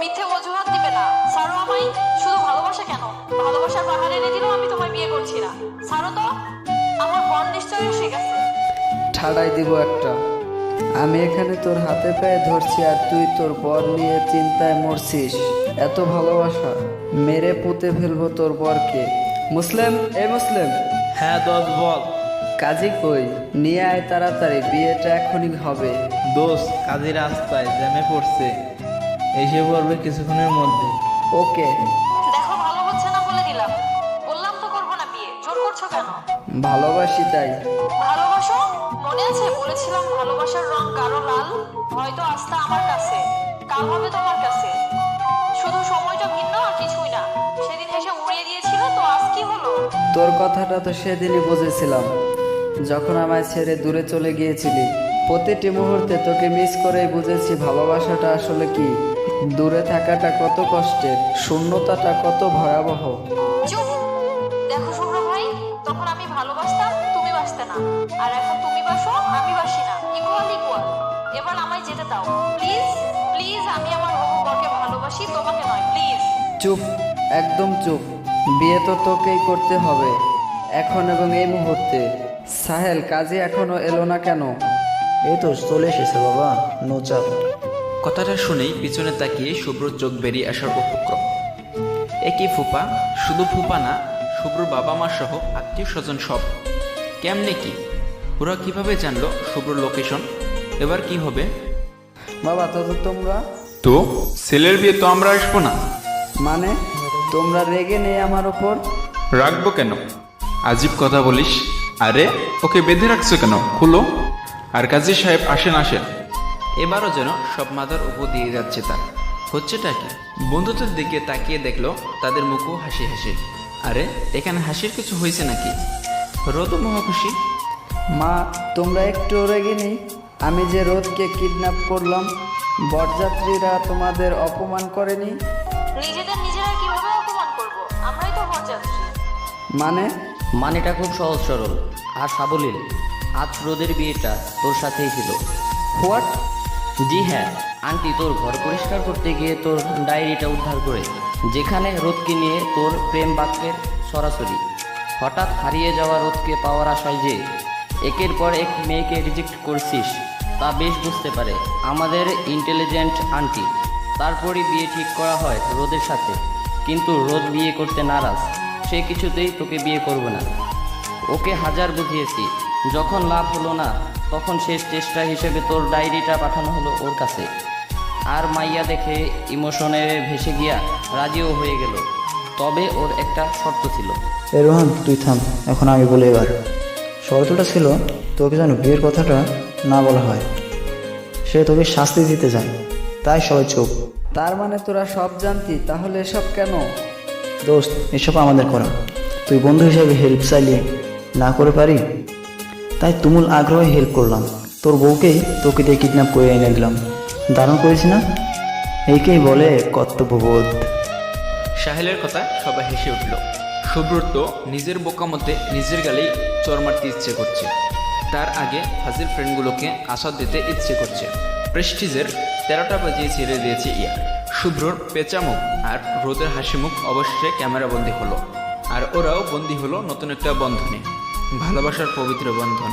মিথ্যে অজুহাত দিবে না। ছাড়ো আমায়। শুধু ভালোবাসা কেন, ভালোবাসার পাহাড় এনে দিলেও আমি তোমায় বিয়ে করছি না। ছাড়ো তো। আমার বর নিশ্চয়ই এসে গেছে। ঠাড়াই দিব একটা। আমি এখানে তোর হাতে পায়ে ধরছি আর তুই তোর বর নিয়ে চিন্তায় মরছিস। এত ভালোবাসা, মেরে পুঁতে ফেলবো তোর বরকে। মুসলিম, এ মুসলিম, হ্যাঁ দোস্ত বল। কাজী কই? নিয়ে আয় তাড়াতাড়ি, বিয়েটা এখনই হবে। দোস্ত কাজী রাস্তায় জ্যামে পড়ছে, এসে পড়বে কিছুক্ষণের মধ্যে। ওকে। দেখো, ভালো হচ্ছে না বলে দিলাম। বললাম তো করবো না বিয়ে, জোর করছো কেন? ভালোবাসি তাই। ভালোবাসো? মনে আছে বলেছিলাম ভালোবাসার রং গাঢ় লাল। হয়তো আস্থা আমার কাছে, কাল হবে তোমার কাছে। শুধু সময়টা ভিন্ন আর কিছুই না। সেদিন হেসে উড়িয়ে দিয়েছিল, তো আজ কি হলো? তোর কথাটা তো সেদিনই বুঝেছিলাম, যখন আমায় ছেড়ে দূরে চলে গিয়েছিলি। প্রতিটি মুহূর্তে তোকে মিস করেই বুঝেছি ভালোবাসাটা আসলে কি। দূরে থাকাটা কত কষ্টের, শূন্যতাটা কত ভয়াবহ। চুপ! দেখো শুভ্র ভাই, তখন আমি ভালোবাসতাম, তুমি বাসতে না, আর এখন তুমি বাসো, আমি বাসি না। Equal equal. এবার আমায় যেতে দাও প্লিজ। প্লিজ, আমি আমার হবু বরকে ভালোবাসি, তোমাকে নয়, প্লিজ। চুপ, একদম চুপ। বিয়ে তো তোকেই করতে হবে, এখন এবং এই মুহূর্তে। সাহেল, কাজী এখনো এলো না কেন? এই তো চলে এসেছে বাবা, নো চাপ। কথাটা শুনেই পিছনে তাকিয়ে শুভ্র চোখ বেরিয়ে আসার উপক্রম। একই ফুপা, শুধু ফুপা না, শুভ্রর বাবা মা সহ আত্মীয় স্বজন সব। কেমনে কি? ওরা কিভাবে জানলো শুভ্রর লোকেশন? এবার কি হবে? বাবা, তো তোমরা তো ছেলের বিয়ে তো আমরা আসবো না? মানে তোমরা রেগে নেই আমার ওপর? রাখবো কেন? আজীব কথা বলিস। আরে ওকে বেঁধে রাখছো কেন? খুলো। আর কাজী সাহেব আসেন আসেন। এবারও যেন সব মাথার উপর দিয়ে যাচ্ছে তার। হচ্ছেটা কি? বন্ধুদের দিকে তাকিয়ে দেখলো তাদের মুখও হাসি হাসি। আরে এখানে হাসির কিছু হয়েছে নাকি? রোদও মহা খুশি। মা, তোমরা একটু রেগে নেই। আমি যে রোদকে কিডন্যাপ করলাম, বরযাত্রীরা তোমাদের অপমান করেনি? নিজেদের নিজেরা কিভাবে অপমান করব? আমরাই তো বরযাত্রী। মানে? মানেটা খুব সহজ সরল আর সাবলীল। আজ রোদের বিয়েটা তোর সাথেই ছিল। হোয়াট? জি হ্যাঁ, আন্টি তোর ঘর পরিষ্কার করতে গিয়ে তোর ডায়েরিটা উদ্ধার করে, যেখানে রোদকে নিয়ে তোর প্রেম বাক্যের সরাসরি। হঠাৎ হারিয়ে যাওয়া রোদকে পাওয়ার আশায় যে একের পর এক মেয়েকে রিজেক্ট করছিস, তা বেশ বুঝতে পারে আমাদের ইন্টেলিজেন্ট আন্টি। তারপরই বিয়ে ঠিক করা হয় রোদের সাথে, কিন্তু রোদ বিয়ে করতে নারাজ। সে কিছুতেই তোকে বিয়ে করবে না। ওকে হাজার বুঝিয়েছি, যখন লাভ হলো না, তখন শেষ চেষ্টা হিসেবে তোর ডায়েরিটা পাঠানো হলো ওর কাছে। আর মাইয়া দেখে ইমোশনে ভেসে গিয়া রাজিও হয়ে গেল। তবে ওর একটা শর্ত ছিল। এ রোহান, তুই থাম, এখন আমি বলি। এবার শর্তটা ছিল তোকে যেন বিয়ের কথাটা না বলা হয়। সে তোকে শাস্তি দিতে চায়, তাই সবাই চুপ। তার মানে তোরা সব জানতি, তাহলে এসব কেন? দোস্ত, এসব আমাদের করা। তুই বন্ধু হিসেবে হেল্প চাইলে না করে পারি, তাই তুমুল আগ্রহে হেল্প করলাম। তোর বউকেই তোকে দিয়ে কিডন্যাপ করে এনে দিলাম। দারুণ করেছি না? এইকেই বলে কর্তব্যবোধ। সাহেলের কথা সবাই হেসে উঠল। শুভ্রর তো নিজের বোকা মধ্যে নিজের গালেই চর মারতে ইচ্ছে করছে। তার আগে ফাজিল ফ্রেন্ডগুলোকে আসাদ দিতে ইচ্ছে করছে। প্রেস্টিজের 13টা বাজিয়ে ছেড়ে দিয়েছে ইয়া। শুভ্রর পেঁচা মুখ আর রোদের হাসি মুখ অবশ্যই ক্যামেরা বন্দী হলো। আর ওরাও বন্দী হলো নতুন একটা বন্ধনে, ভালোবাসার পবিত্র বন্ধন।